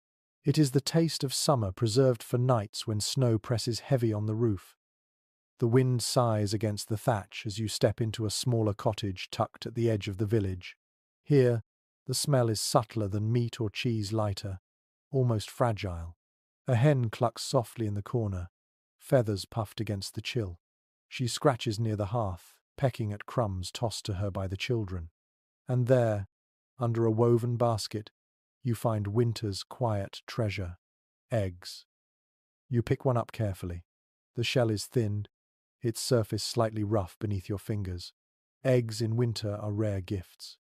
It is the taste of summer preserved for nights when snow presses heavy on the roof. The wind sighs against the thatch as you step into a smaller cottage tucked at the edge of the village. Here, the smell is subtler than meat or cheese, lighter, almost fragile. A hen clucks softly in the corner, feathers puffed against the chill. She scratches near the hearth, pecking at crumbs tossed to her by the children. And there, under a woven basket, you find winter's quiet treasure, eggs. You pick one up carefully. The shell is thin, its surface slightly rough beneath your fingers. Eggs in winter are rare gifts.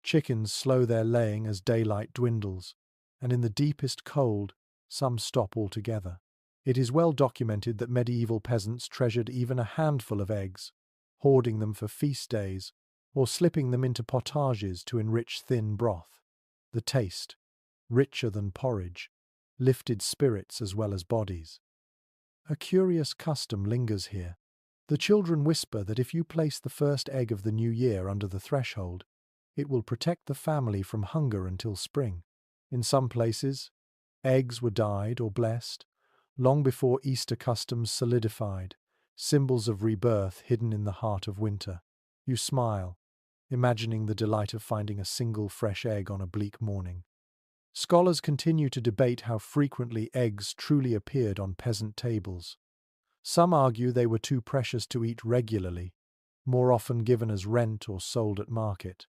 Chickens slow their laying as daylight dwindles, and in the deepest cold, some stop altogether. It is well documented that medieval peasants treasured even a handful of eggs, hoarding them for feast days, or slipping them into potages to enrich thin broth. The taste, richer than porridge, lifted spirits as well as bodies. A curious custom lingers here. The children whisper that if you place the first egg of the new year under the threshold, it will protect the family from hunger until spring. In some places, eggs were dyed or blessed, long before Easter customs solidified, symbols of rebirth hidden in the heart of winter. You smile, imagining the delight of finding a single fresh egg on a bleak morning. Scholars continue to debate how frequently eggs truly appeared on peasant tables. Some argue they were too precious to eat regularly, more often given as rent or sold at market.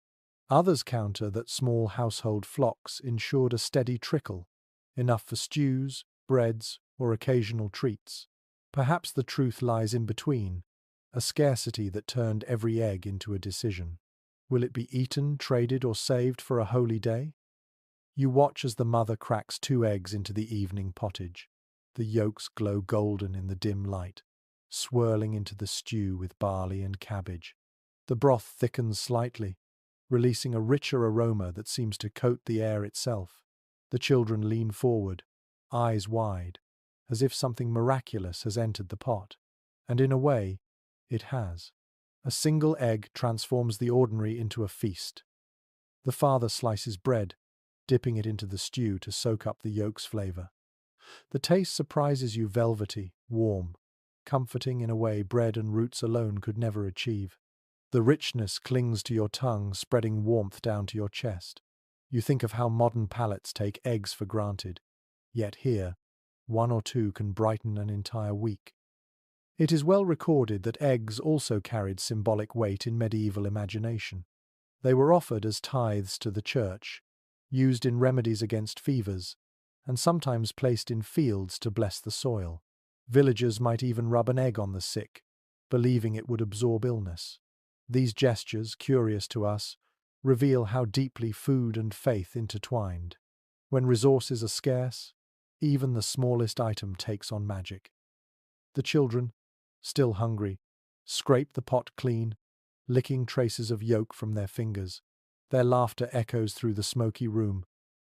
Others counter that small household flocks ensured a steady trickle, enough for stews, breads, or occasional treats. Perhaps the truth lies in between, a scarcity that turned every egg into a decision. Will it be eaten, traded, or saved for a holy day? You watch as the mother cracks 2 eggs into the evening pottage. The yolks glow golden in the dim light, swirling into the stew with barley and cabbage. The broth thickens slightly, releasing a richer aroma that seems to coat the air itself. The children lean forward, eyes wide, as if something miraculous has entered the pot. And in a way, it has. A single egg transforms the ordinary into a feast. The father slices bread, dipping it into the stew to soak up the yolk's flavor. The taste surprises you, velvety, warm, comforting in a way bread and roots alone could never achieve. The richness clings to your tongue, spreading warmth down to your chest. You think of how modern palates take eggs for granted, yet here, 1 or 2 can brighten an entire week. It is well recorded that eggs also carried symbolic weight in medieval imagination. They were offered as tithes to the church, used in remedies against fevers, and sometimes placed in fields to bless the soil. Villagers might even rub an egg on the sick, believing it would absorb illness. These gestures, curious to us, reveal how deeply food and faith intertwined. When resources are scarce, even the smallest item takes on magic. The children, still hungry, scrape the pot clean, licking traces of yolk from their fingers. Their laughter echoes through the smoky room,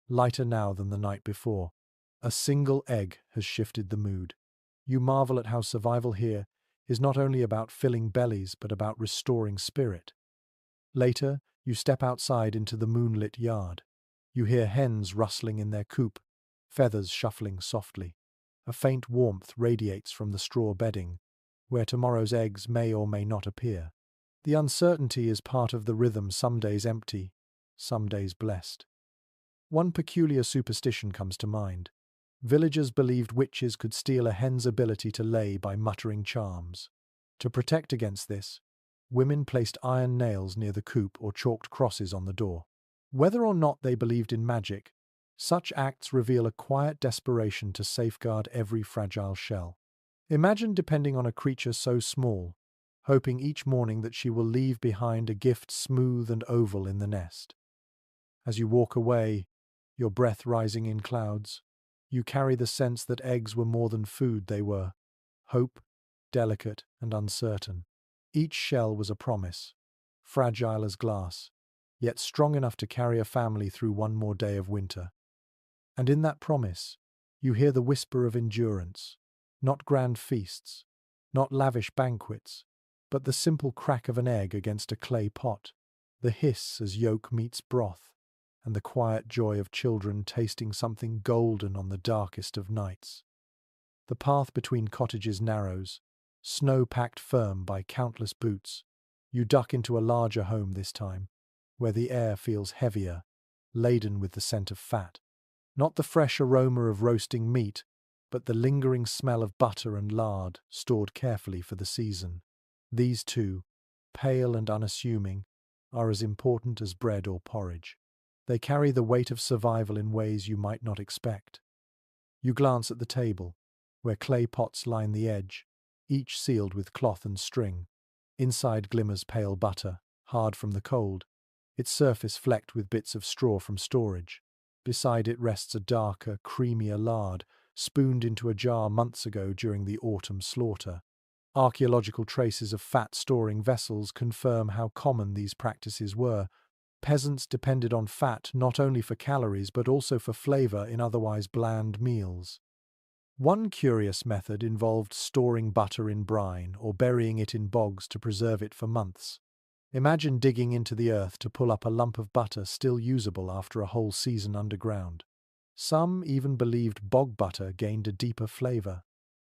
lighter now than the night before. A single egg has shifted the mood. You marvel at how survival here is not only about filling bellies but about restoring spirit. Later, you step outside into the moonlit yard. You hear hens rustling in their coop, feathers shuffling softly. A faint warmth radiates from the straw bedding, where tomorrow's eggs may or may not appear. The uncertainty is part of the rhythm, some days empty, some days blessed. One peculiar superstition comes to mind. Villagers believed witches could steal a hen's ability to lay by muttering charms. To protect against this, women placed iron nails near the coop or chalked crosses on the door. Whether or not they believed in magic, such acts reveal a quiet desperation to safeguard every fragile shell. Imagine depending on a creature so small, hoping each morning that she will leave behind a gift smooth and oval in the nest. As you walk away, your breath rising in clouds, you carry the sense that eggs were more than food. They were hope, delicate and uncertain. Each shell was a promise, fragile as glass, yet strong enough to carry a family through one more day of winter. And in that promise, you hear the whisper of endurance, not grand feasts, not lavish banquets, but the simple crack of an egg against a clay pot, the hiss as yolk meets broth, and the quiet joy of children tasting something golden on the darkest of nights. The path between cottages narrows, snow packed firm by countless boots. You duck into a larger home this time, where the air feels heavier, laden with the scent of fat. Not the fresh aroma of roasting meat, but the lingering smell of butter and lard stored carefully for the season. These two, pale and unassuming, are as important as bread or porridge. They carry the weight of survival in ways you might not expect. You glance at the table, where clay pots line the edge, each sealed with cloth and string. Inside glimmers pale butter, hard from the cold, its surface flecked with bits of straw from storage. Beside it rests a darker, creamier lard, spooned into a jar months ago during the autumn slaughter. Archaeological traces of fat-storing vessels confirm how common these practices were. Peasants depended on fat not only for calories but also for flavor in otherwise bland meals. One curious method involved storing butter in brine or burying it in bogs to preserve it for months. Imagine digging into the earth to pull up a lump of butter still usable after a whole season underground. Some even believed bog butter gained a deeper flavor,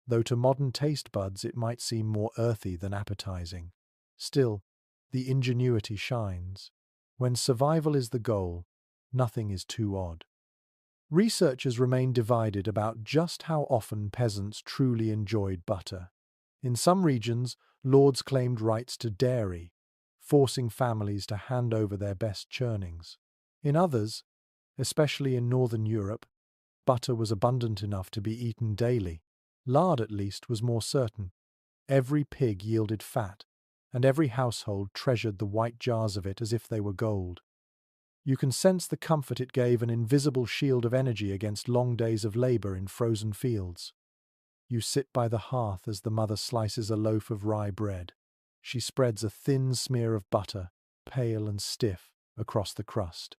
though to modern taste buds it might seem more earthy than appetizing. Still, the ingenuity shines. When survival is the goal, nothing is too odd. Researchers remain divided about just how often peasants truly enjoyed butter. In some regions, lords claimed rights to dairy, forcing families to hand over their best churnings. In others, especially in northern Europe, butter was abundant enough to be eaten daily. Lard, at least, was more certain. Every pig yielded fat, and every household treasured the white jars of it as if they were gold. You can sense the comfort it gave, an invisible shield of energy against long days of labor in frozen fields. You sit by the hearth as the mother slices a loaf of rye bread. She spreads a thin smear of butter, pale and stiff, across the crust.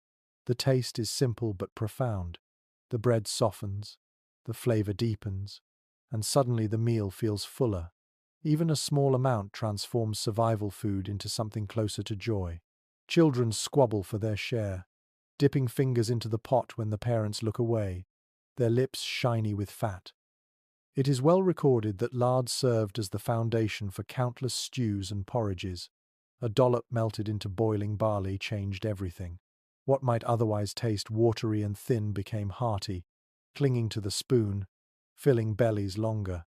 The taste is simple but profound. The bread softens, the flavor deepens, and suddenly the meal feels fuller. Even a small amount transforms survival food into something closer to joy. Children squabble for their share, dipping fingers into the pot when the parents look away, their lips shiny with fat. It is well recorded that lard served as the foundation for countless stews and porridges. A dollop melted into boiling barley changed everything. What might otherwise taste watery and thin became hearty, clinging to the spoon, filling bellies longer.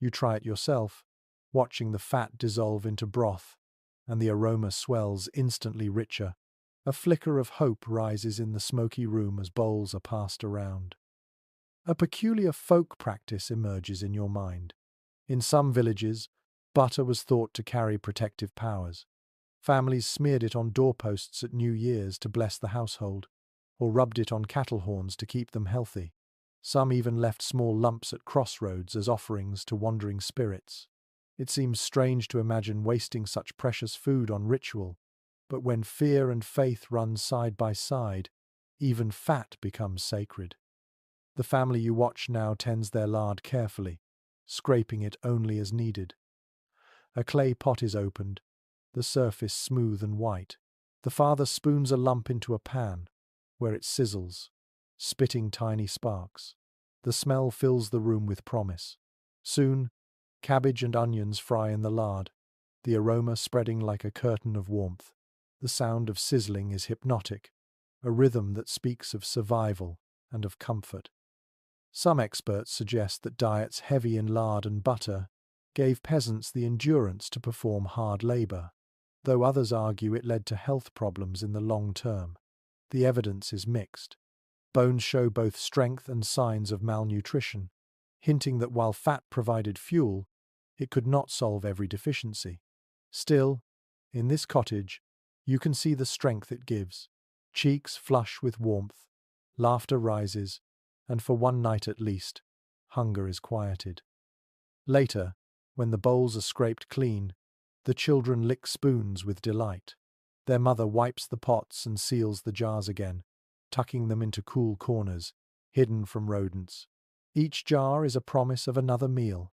You try it yourself, watching the fat dissolve into broth, and the aroma swells instantly richer. A flicker of hope rises in the smoky room as bowls are passed around. A peculiar folk practice emerges in your mind. In some villages, butter was thought to carry protective powers. Families smeared it on doorposts at New Year's to bless the household, or rubbed it on cattle horns to keep them healthy. Some even left small lumps at crossroads as offerings to wandering spirits. It seems strange to imagine wasting such precious food on ritual, but when fear and faith run side by side, even fat becomes sacred. The family you watch now tends their lard carefully, scraping it only as needed. A clay pot is opened, the surface smooth and white. The father spoons a lump into a pan, where it sizzles, spitting tiny sparks. The smell fills the room with promise. Soon, cabbage and onions fry in the lard, the aroma spreading like a curtain of warmth. The sound of sizzling is hypnotic, a rhythm that speaks of survival and of comfort. Some experts suggest that diets heavy in lard and butter gave peasants the endurance to perform hard labor, though others argue it led to health problems in the long term. The evidence is mixed. Bones show both strength and signs of malnutrition, hinting that while fat provided fuel, it could not solve every deficiency. Still, in this cottage, you can see the strength it gives. Cheeks flush with warmth, laughter rises, and for one night at least, hunger is quieted. Later, when the bowls are scraped clean, the children lick spoons with delight. Their mother wipes the pots and seals the jars again, tucking them into cool corners, hidden from rodents. Each jar is a promise of another meal,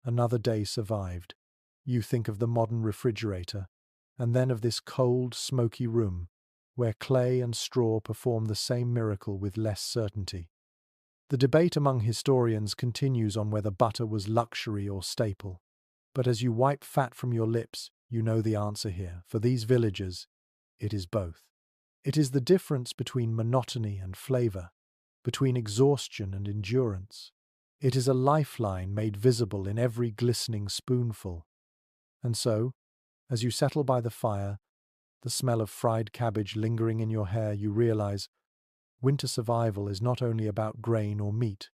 another day survived. You think of the modern refrigerator, and then of this cold, smoky room, where clay and straw perform the same miracle with less certainty. The debate among historians continues on whether butter was luxury or staple. But as you wipe fat from your lips, you know the answer here. For these villagers, it is both. It is the difference between monotony and flavor, between exhaustion and endurance. It is a lifeline made visible in every glistening spoonful. And so, as you settle by the fire, the smell of fried cabbage lingering in your hair, you realize winter survival is not only about grain or meat.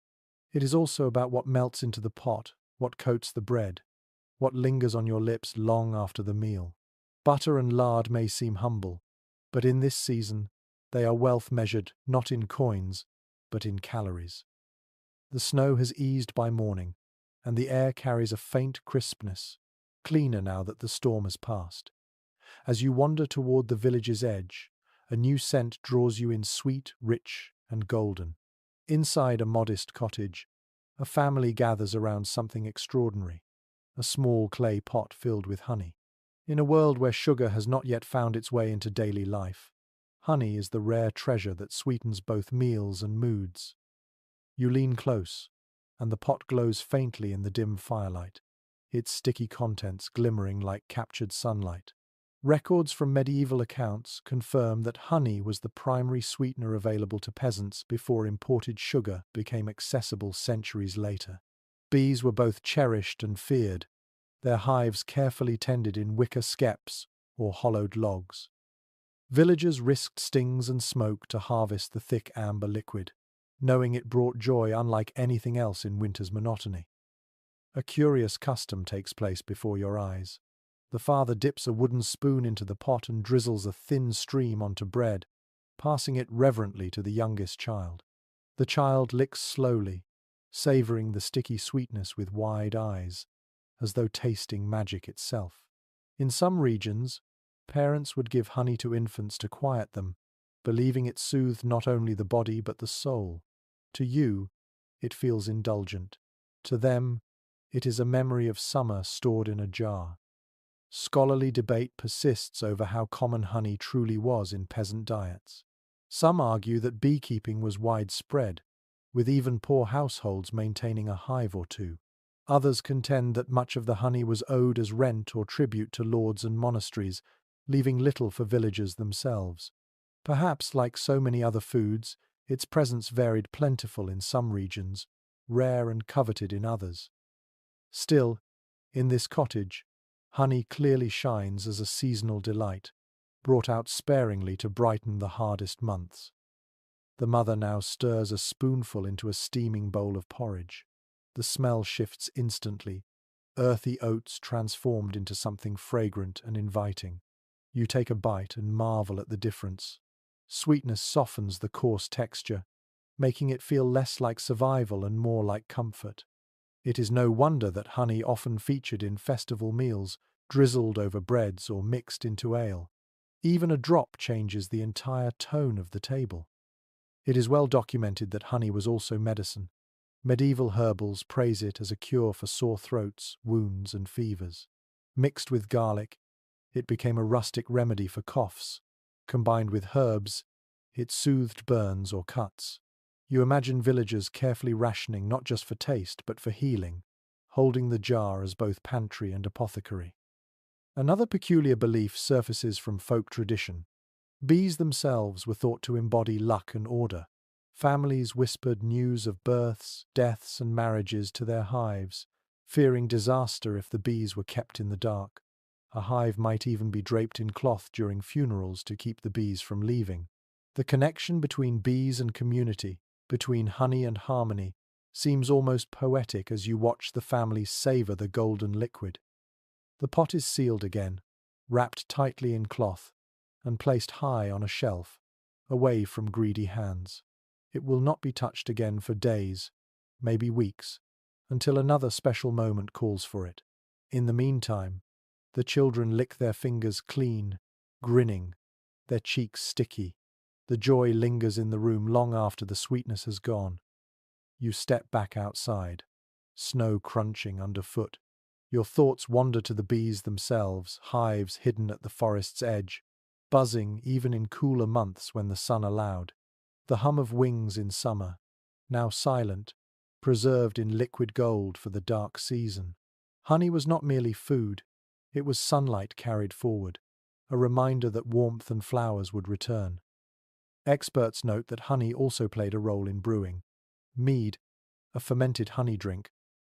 It is also about what melts into the pot, what coats the bread, what lingers on your lips long after the meal. Butter and lard may seem humble, but in this season, they are wealth measured not in coins, but in calories. The snow has eased by morning, and the air carries a faint crispness, cleaner now that the storm has passed. As you wander toward the village's edge, a new scent draws you in, sweet, rich, and golden. Inside a modest cottage, a family gathers around something extraordinary, a small clay pot filled with honey. In a world where sugar has not yet found its way into daily life, honey is the rare treasure that sweetens both meals and moods. You lean close, and the pot glows faintly in the dim firelight, its sticky contents glimmering like captured sunlight. Records from medieval accounts confirm that honey was the primary sweetener available to peasants before imported sugar became accessible centuries later. Bees were both cherished and feared, their hives carefully tended in wicker skeps or hollowed logs. Villagers risked stings and smoke to harvest the thick amber liquid, knowing it brought joy unlike anything else in winter's monotony. A curious custom takes place before your eyes. The father dips a wooden spoon into the pot and drizzles a thin stream onto bread, passing it reverently to the youngest child. The child licks slowly, savoring the sticky sweetness with wide eyes, as though tasting magic itself. In some regions, parents would give honey to infants to quiet them, believing it soothed not only the body but the soul. To you, it feels indulgent. To them, it is a memory of summer stored in a jar. Scholarly debate persists over how common honey truly was in peasant diets. Some argue that beekeeping was widespread, with even poor households maintaining a hive or two. Others contend that much of the honey was owed as rent or tribute to lords and monasteries, leaving little for villagers themselves. Perhaps, like so many other foods, its presence varied, plentiful in some regions, rare and coveted in others. Still, in this cottage, honey clearly shines as a seasonal delight, brought out sparingly to brighten the hardest months. The mother now stirs a spoonful into a steaming bowl of porridge. The smell shifts instantly, earthy oats transformed into something fragrant and inviting. You take a bite and marvel at the difference. Sweetness softens the coarse texture, making it feel less like survival and more like comfort. It is no wonder that honey often featured in festival meals, drizzled over breads or mixed into ale. Even a drop changes the entire tone of the table. It is well documented that honey was also medicine. Medieval herbals praise it as a cure for sore throats, wounds, and fevers. Mixed with garlic, it became a rustic remedy for coughs. Combined with herbs, it soothed burns or cuts. You imagine villagers carefully rationing not just for taste but for healing, holding the jar as both pantry and apothecary. Another peculiar belief surfaces from folk tradition. Bees themselves were thought to embody luck and order. Families whispered news of births, deaths, and marriages to their hives, fearing disaster if the bees were kept in the dark. A hive might even be draped in cloth during funerals to keep the bees from leaving. The connection between bees and community, between honey and harmony, seems almost poetic as you watch the family savor the golden liquid. The pot is sealed again, wrapped tightly in cloth, and placed high on a shelf, away from greedy hands. It will not be touched again for days, maybe weeks, until another special moment calls for it. In the meantime, the children lick their fingers clean, grinning, their cheeks sticky. The joy lingers in the room long after the sweetness has gone. You step back outside, snow crunching underfoot. Your thoughts wander to the bees themselves, hives hidden at the forest's edge, buzzing even in cooler months when the sun allowed. The hum of wings in summer, now silent, preserved in liquid gold for the dark season. Honey was not merely food, it was sunlight carried forward, a reminder that warmth and flowers would return. Experts note that honey also played a role in brewing. Mead, a fermented honey drink,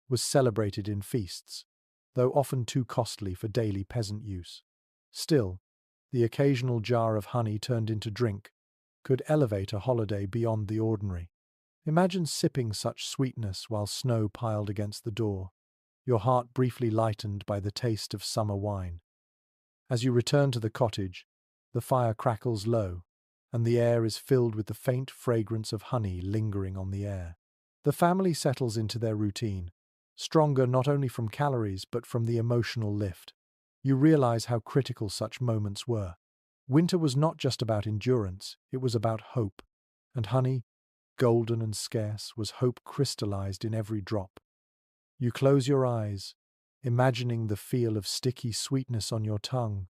was celebrated in feasts, though often too costly for daily peasant use. Still, the occasional jar of honey turned into drink could elevate a holiday beyond the ordinary. Imagine sipping such sweetness while snow piled against the door, your heart briefly lightened by the taste of summer wine. As you return to the cottage, the fire crackles low, and the air is filled with the faint fragrance of honey lingering on the air. The family settles into their routine, stronger not only from calories but from the emotional lift. You realize how critical such moments were. Winter was not just about endurance, it was about hope. And honey, golden and scarce, was hope crystallized in every drop. You close your eyes, imagining the feel of sticky sweetness on your tongue,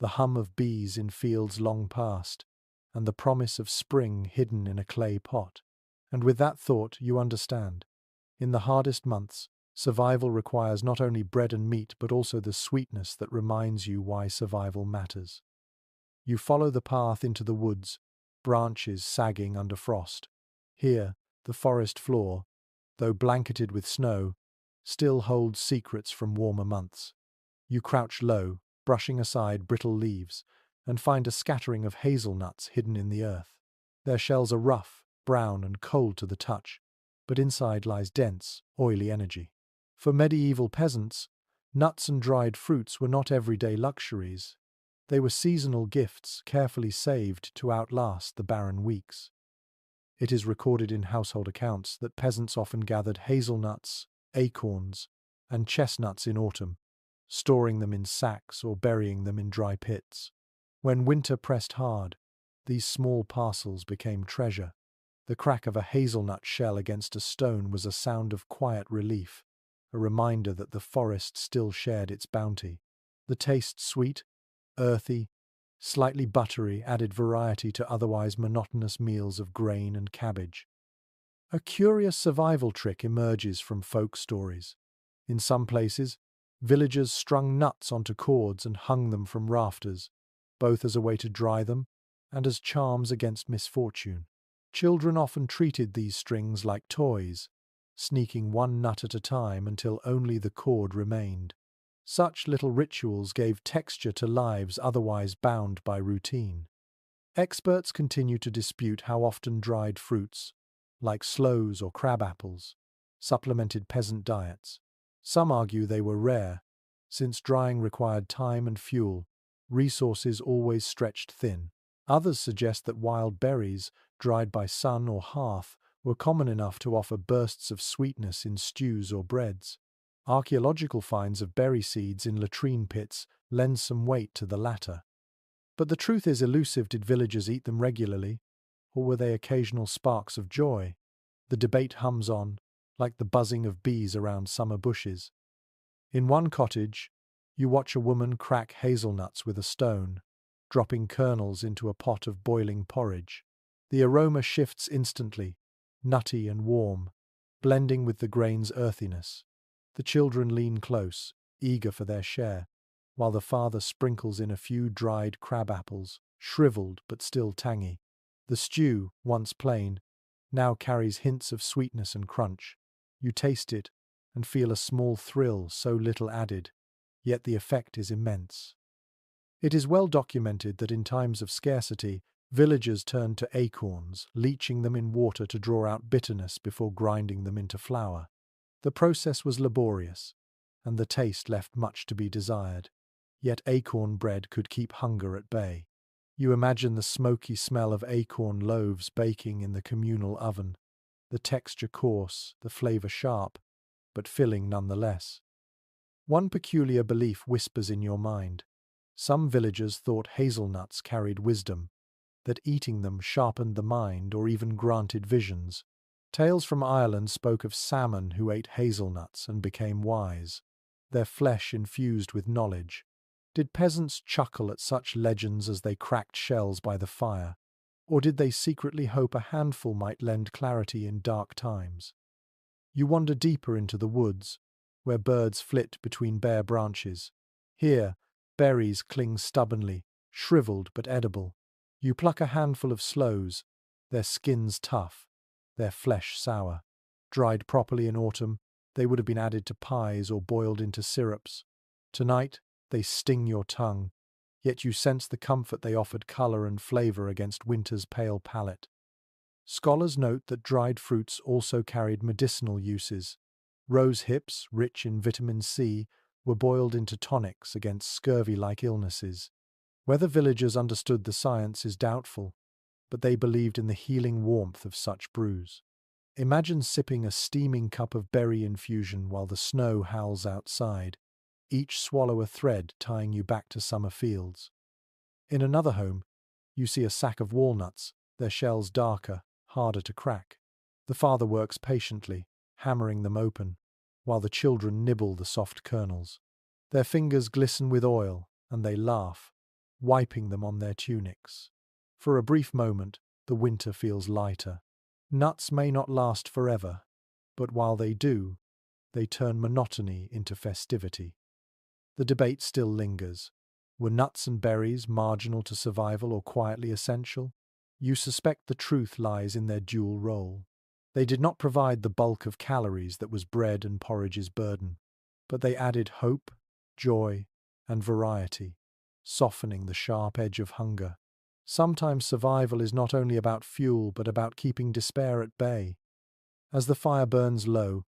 the hum of bees in fields long past, and the promise of spring hidden in a clay pot. And with that thought, you understand. In the hardest months, survival requires not only bread and meat but also the sweetness that reminds you why survival matters. You follow the path into the woods, branches sagging under frost. Here, the forest floor, though blanketed with snow, still holds secrets from warmer months. You crouch low, brushing aside brittle leaves, and find a scattering of hazelnuts hidden in the earth. Their shells are rough, brown, and cold to the touch, but inside lies dense, oily energy. For medieval peasants, nuts and dried fruits were not everyday luxuries. They were seasonal gifts carefully saved to outlast the barren weeks. It is recorded in household accounts that peasants often gathered hazelnuts, acorns, and chestnuts in autumn, storing them in sacks or burying them in dry pits. When winter pressed hard, these small parcels became treasure. The crack of a hazelnut shell against a stone was a sound of quiet relief, a reminder that the forest still shared its bounty. The taste sweet, earthy, slightly buttery added variety to otherwise monotonous meals of grain and cabbage. A curious survival trick emerges from folk stories. In some places, villagers strung nuts onto cords and hung them from rafters, both as a way to dry them and as charms against misfortune. Children often treated these strings like toys, sneaking one nut at a time until only the cord remained. Such little rituals gave texture to lives otherwise bound by routine. Experts continue to dispute how often dried fruits, like sloes or crabapples, supplemented peasant diets. Some argue they were rare, since drying required time and fuel, resources always stretched thin. Others suggest that wild berries, dried by sun or hearth, were common enough to offer bursts of sweetness in stews or breads. Archaeological finds of berry seeds in latrine pits lend some weight to the latter. But the truth is elusive. Did villagers eat them regularly, or were they occasional sparks of joy? The debate hums on, like the buzzing of bees around summer bushes. In one cottage, you watch a woman crack hazelnuts with a stone, dropping kernels into a pot of boiling porridge. The aroma shifts instantly, nutty and warm, blending with the grain's earthiness. The children lean close, eager for their share, while the father sprinkles in a few dried crab apples, shriveled but still tangy. The stew, once plain, now carries hints of sweetness and crunch. You taste it and feel a small thrill, so little added, yet the effect is immense. It is well documented that in times of scarcity, villagers turned to acorns, leaching them in water to draw out bitterness before grinding them into flour. The process was laborious, and the taste left much to be desired. Yet acorn bread could keep hunger at bay. You imagine the smoky smell of acorn loaves baking in the communal oven, the texture coarse, the flavor sharp, but filling nonetheless. One peculiar belief whispers in your mind. Some villagers thought hazelnuts carried wisdom, that eating them sharpened the mind or even granted visions. Tales from Ireland spoke of salmon who ate hazelnuts and became wise, their flesh infused with knowledge. Did peasants chuckle at such legends as they cracked shells by the fire, or did they secretly hope a handful might lend clarity in dark times? You wander deeper into the woods, where birds flit between bare branches. Here, berries cling stubbornly, shriveled but edible. You pluck a handful of sloes, their skins tough, their flesh sour. Dried properly in autumn, they would have been added to pies or boiled into syrups. Tonight, they sting your tongue, yet you sense the comfort they offered colour and flavour against winter's pale palate. Scholars note that dried fruits also carried medicinal uses. Rose hips, rich in vitamin C, were boiled into tonics against scurvy-like illnesses. Whether villagers understood the science is doubtful, but they believed in the healing warmth of such brews. Imagine sipping a steaming cup of berry infusion while the snow howls outside, each swallow a thread tying you back to summer fields. In another home, you see a sack of walnuts, their shells darker, harder to crack. The father works patiently, hammering them open, while the children nibble the soft kernels. Their fingers glisten with oil, and they laugh, wiping them on their tunics. For a brief moment, the winter feels lighter. Nuts may not last forever, but while they do, they turn monotony into festivity. The debate still lingers. Were nuts and berries marginal to survival or quietly essential? You suspect the truth lies in their dual role. They did not provide the bulk of calories that was bread and porridge's burden, but they added hope, joy, and variety, softening the sharp edge of hunger. Sometimes survival is not only about fuel, but about keeping despair at bay. As the fire burns low,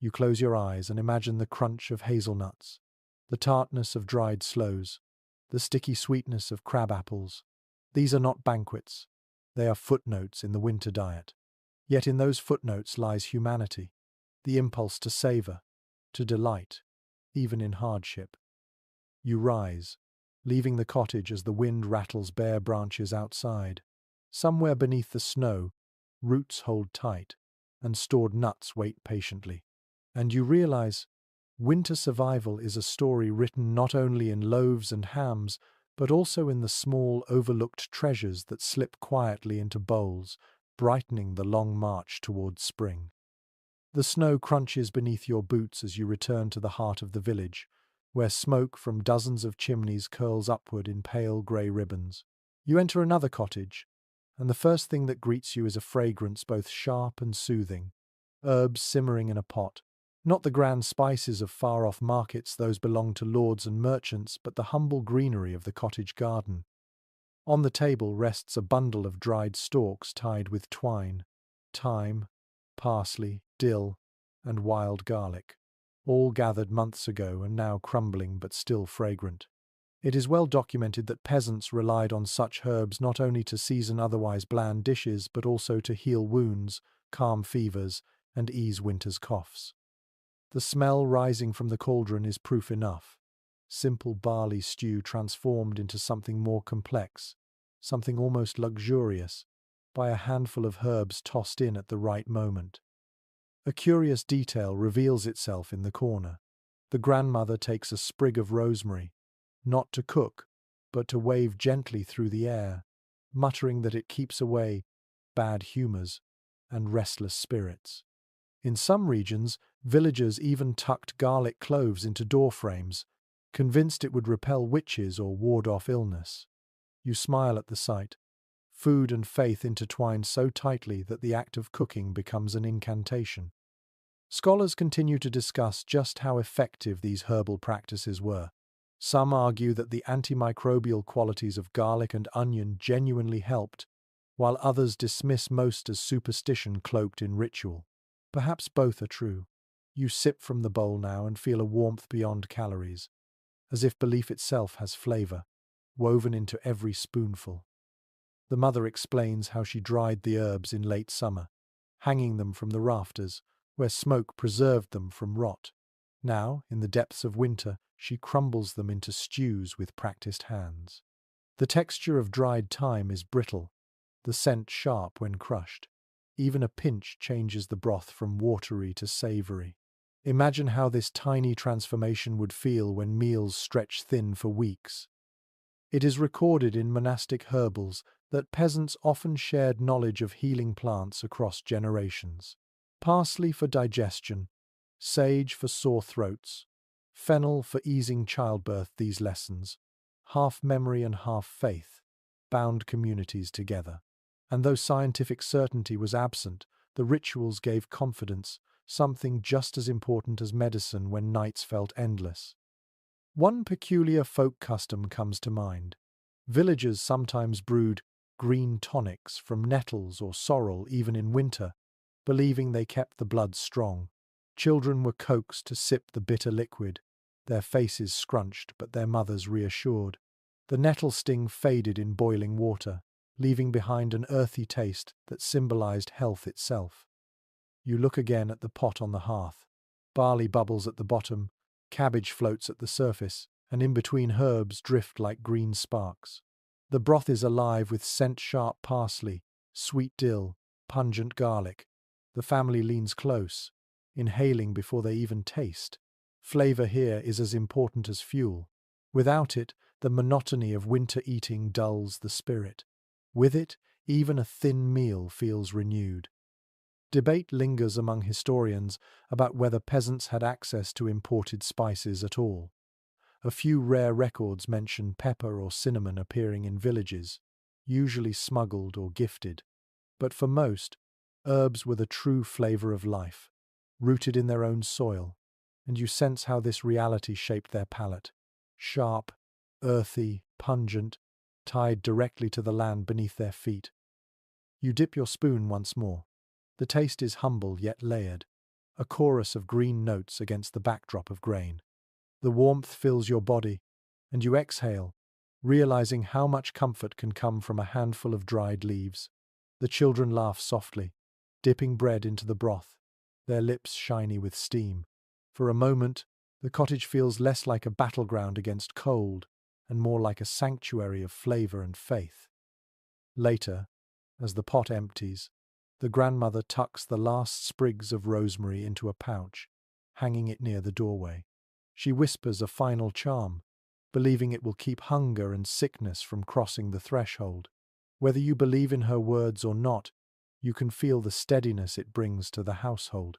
you close your eyes and imagine the crunch of hazelnuts, the tartness of dried sloes, the sticky sweetness of crab apples. These are not banquets. They are footnotes in the winter diet. Yet in those footnotes lies humanity, the impulse to savour, to delight, even in hardship. You rise, leaving the cottage as the wind rattles bare branches outside. Somewhere beneath the snow, roots hold tight, and stored nuts wait patiently. And you realize winter survival is a story written not only in loaves and hams, but also in the small, overlooked treasures that slip quietly into bowls, brightening the long march towards spring. The snow crunches beneath your boots as you return to the heart of the village, where smoke from dozens of chimneys curls upward in pale grey ribbons. You enter another cottage, and the first thing that greets you is a fragrance both sharp and soothing. Herbs simmering in a pot. Not the grand spices of far-off markets, those belong to lords and merchants, but the humble greenery of the cottage garden. On the table rests a bundle of dried stalks tied with twine, thyme, parsley, dill, and wild garlic, all gathered months ago and now crumbling but still fragrant. It is well documented that peasants relied on such herbs not only to season otherwise bland dishes, but also to heal wounds, calm fevers, and ease winter's coughs. The smell rising from the cauldron is proof enough. Simple barley stew transformed into something more complex, something almost luxurious, by a handful of herbs tossed in at the right moment. A curious detail reveals itself in the corner. The grandmother takes a sprig of rosemary, not to cook, but to wave gently through the air, muttering that it keeps away bad humours and restless spirits. In some regions, villagers even tucked garlic cloves into door frames, convinced it would repel witches or ward off illness. You smile at the sight. Food and faith intertwine so tightly that the act of cooking becomes an incantation. Scholars continue to discuss just how effective these herbal practices were. Some argue that the antimicrobial qualities of garlic and onion genuinely helped, while others dismiss most as superstition cloaked in ritual. Perhaps both are true. You sip from the bowl now and feel a warmth beyond calories, as if belief itself has flavour, woven into every spoonful. The mother explains how she dried the herbs in late summer, hanging them from the rafters, where smoke preserved them from rot. Now, in the depths of winter, she crumbles them into stews with practiced hands. The texture of dried thyme is brittle, the scent sharp when crushed. Even a pinch changes the broth from watery to savoury. Imagine how this tiny transformation would feel when meals stretch thin for weeks. It is recorded in monastic herbals that peasants often shared knowledge of healing plants across generations. Parsley for digestion, sage for sore throats, fennel for easing childbirth. These lessons, half memory and half faith, bound communities together. And though scientific certainty was absent, the rituals gave confidence, something just as important as medicine when nights felt endless. One peculiar folk custom comes to mind. Villagers sometimes brewed green tonics from nettles or sorrel even in winter, believing they kept the blood strong. Children were coaxed to sip the bitter liquid, their faces scrunched but their mothers reassured. The nettle sting faded in boiling water, leaving behind an earthy taste that symbolized health itself. You look again at the pot on the hearth. Barley bubbles at the bottom, cabbage floats at the surface, and in between herbs drift like green sparks. The broth is alive with scent-sharp parsley, sweet dill, pungent garlic. The family leans close, inhaling before they even taste. Flavor here is as important as fuel. Without it, the monotony of winter eating dulls the spirit. With it, even a thin meal feels renewed. Debate lingers among historians about whether peasants had access to imported spices at all. A few rare records mention pepper or cinnamon appearing in villages, usually smuggled or gifted. But for most, herbs were the true flavor of life, rooted in their own soil, and you sense how this reality shaped their palate. Sharp, earthy, pungent, tied directly to the land beneath their feet. You dip your spoon once more. The taste is humble yet layered, a chorus of green notes against the backdrop of grain. The warmth fills your body, and you exhale, realizing how much comfort can come from a handful of dried leaves. The children laugh softly, dipping bread into the broth, their lips shiny with steam. For a moment, the cottage feels less like a battleground against cold and more like a sanctuary of flavor and faith. Later, as the pot empties, the grandmother tucks the last sprigs of rosemary into a pouch, hanging it near the doorway. She whispers a final charm, believing it will keep hunger and sickness from crossing the threshold. Whether you believe in her words or not, you can feel the steadiness it brings to the household.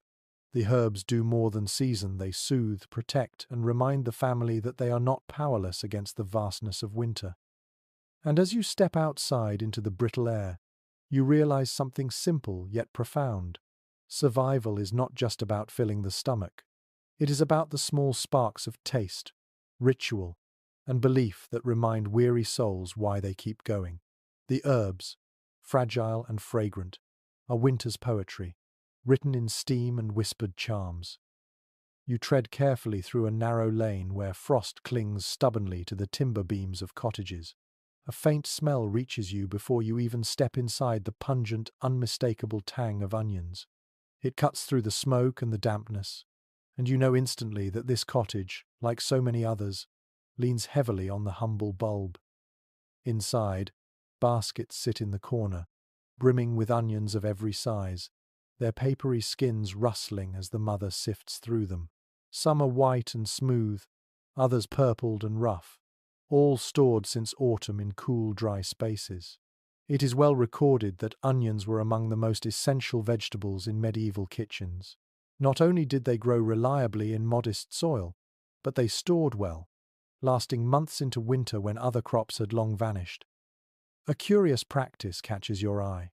The herbs do more than season, they soothe, protect, and remind the family that they are not powerless against the vastness of winter. And as you step outside into the brittle air, you realize something simple yet profound. Survival is not just about filling the stomach. It is about the small sparks of taste, ritual, and belief that remind weary souls why they keep going. The herbs, fragile and fragrant, are winter's poetry, written in steam and whispered charms. You tread carefully through a narrow lane where frost clings stubbornly to the timber beams of cottages. A faint smell reaches you before you even step inside, the pungent, unmistakable tang of onions. It cuts through the smoke and the dampness, and you know instantly that this cottage, like so many others, leans heavily on the humble bulb. Inside, baskets sit in the corner, brimming with onions of every size, their papery skins rustling as the mother sifts through them. Some are white and smooth, others purpled and rough, all stored since autumn in cool, dry spaces. It is well recorded that onions were among the most essential vegetables in medieval kitchens. Not only did they grow reliably in modest soil, but they stored well, lasting months into winter when other crops had long vanished. A curious practice catches your eye.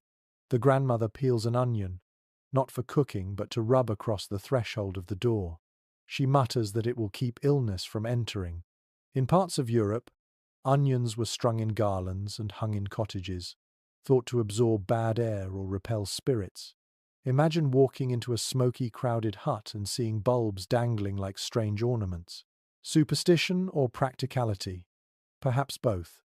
The grandmother peels an onion, not for cooking but to rub across the threshold of the door. She mutters that it will keep illness from entering. In parts of Europe, onions were strung in garlands and hung in cottages, thought to absorb bad air or repel spirits. Imagine walking into a smoky, crowded hut and seeing bulbs dangling like strange ornaments. Superstition or practicality? Perhaps both.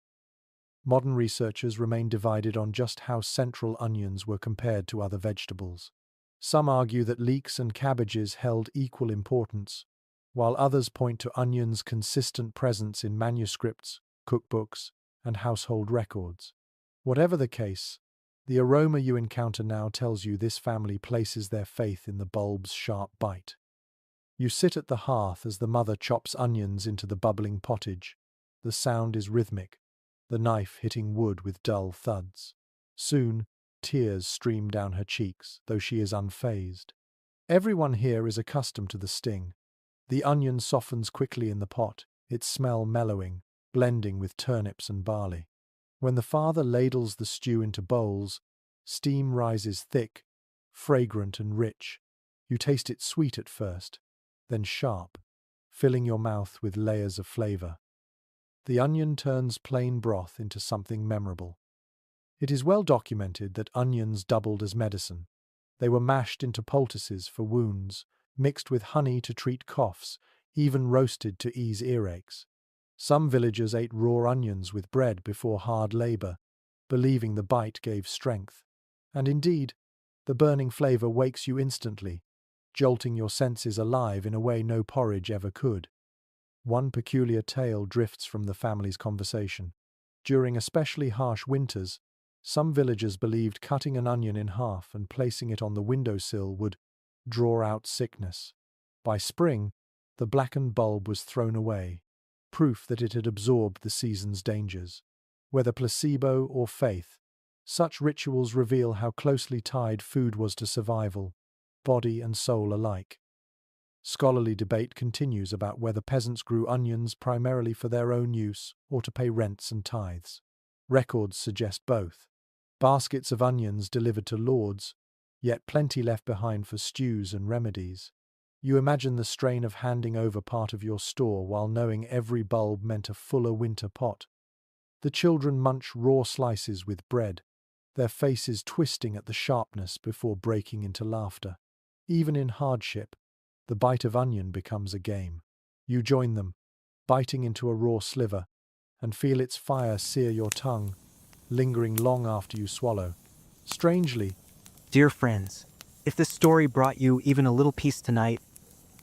Modern researchers remain divided on just how central onions were compared to other vegetables. Some argue that leeks and cabbages held equal importance, while others point to onions' consistent presence in manuscripts, cookbooks, and household records. Whatever the case, the aroma you encounter now tells you this family places their faith in the bulb's sharp bite. You sit at the hearth as the mother chops onions into the bubbling pottage. The sound is rhythmic, the knife hitting wood with dull thuds. Soon, tears stream down her cheeks, though she is unfazed. Everyone here is accustomed to the sting. The onion softens quickly in the pot, its smell mellowing, blending with turnips and barley. When the father ladles the stew into bowls, steam rises thick, fragrant and rich. You taste it sweet at first, then sharp, filling your mouth with layers of flavor. The onion turns plain broth into something memorable. It is well documented that onions doubled as medicine. They were mashed into poultices for wounds, mixed with honey to treat coughs, even roasted to ease earaches. Some villagers ate raw onions with bread before hard labor, believing the bite gave strength. And indeed, the burning flavor wakes you instantly, jolting your senses alive in a way no porridge ever could. One peculiar tale drifts from the family's conversation. During especially harsh winters, some villagers believed cutting an onion in half and placing it on the windowsill would draw out sickness. By spring, the blackened bulb was thrown away, proof that it had absorbed the season's dangers. Whether placebo or faith, such rituals reveal how closely tied food was to survival, body and soul alike. Scholarly debate continues about whether peasants grew onions primarily for their own use or to pay rents and tithes. Records suggest both. Baskets of onions delivered to lords, yet plenty left behind for stews and remedies. You imagine the strain of handing over part of your store while knowing every bulb meant a fuller winter pot. The children munch raw slices with bread, their faces twisting at the sharpness before breaking into laughter. Even in hardship, the bite of onion becomes a game. You join them, biting into a raw sliver, and feel its fire sear your tongue, lingering long after you swallow. Strangely, Dear friends, if this story brought you even a little peace tonight,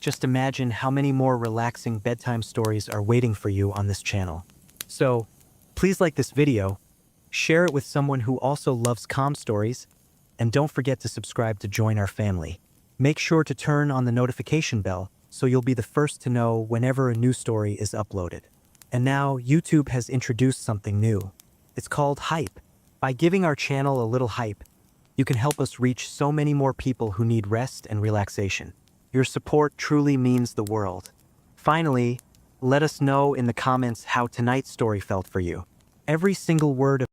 just imagine how many more relaxing bedtime stories are waiting for you on this channel. So, please like this video, share it with someone who also loves calm stories, and don't forget to subscribe to join our family. Make sure to turn on the notification bell so you'll be the first to know whenever a new story is uploaded. And now, YouTube has introduced something new. It's called Hype. By giving our channel a little hype, you can help us reach so many more people who need rest and relaxation. Your support truly means the world. Finally, let us know in the comments how tonight's story felt for you. Every single word of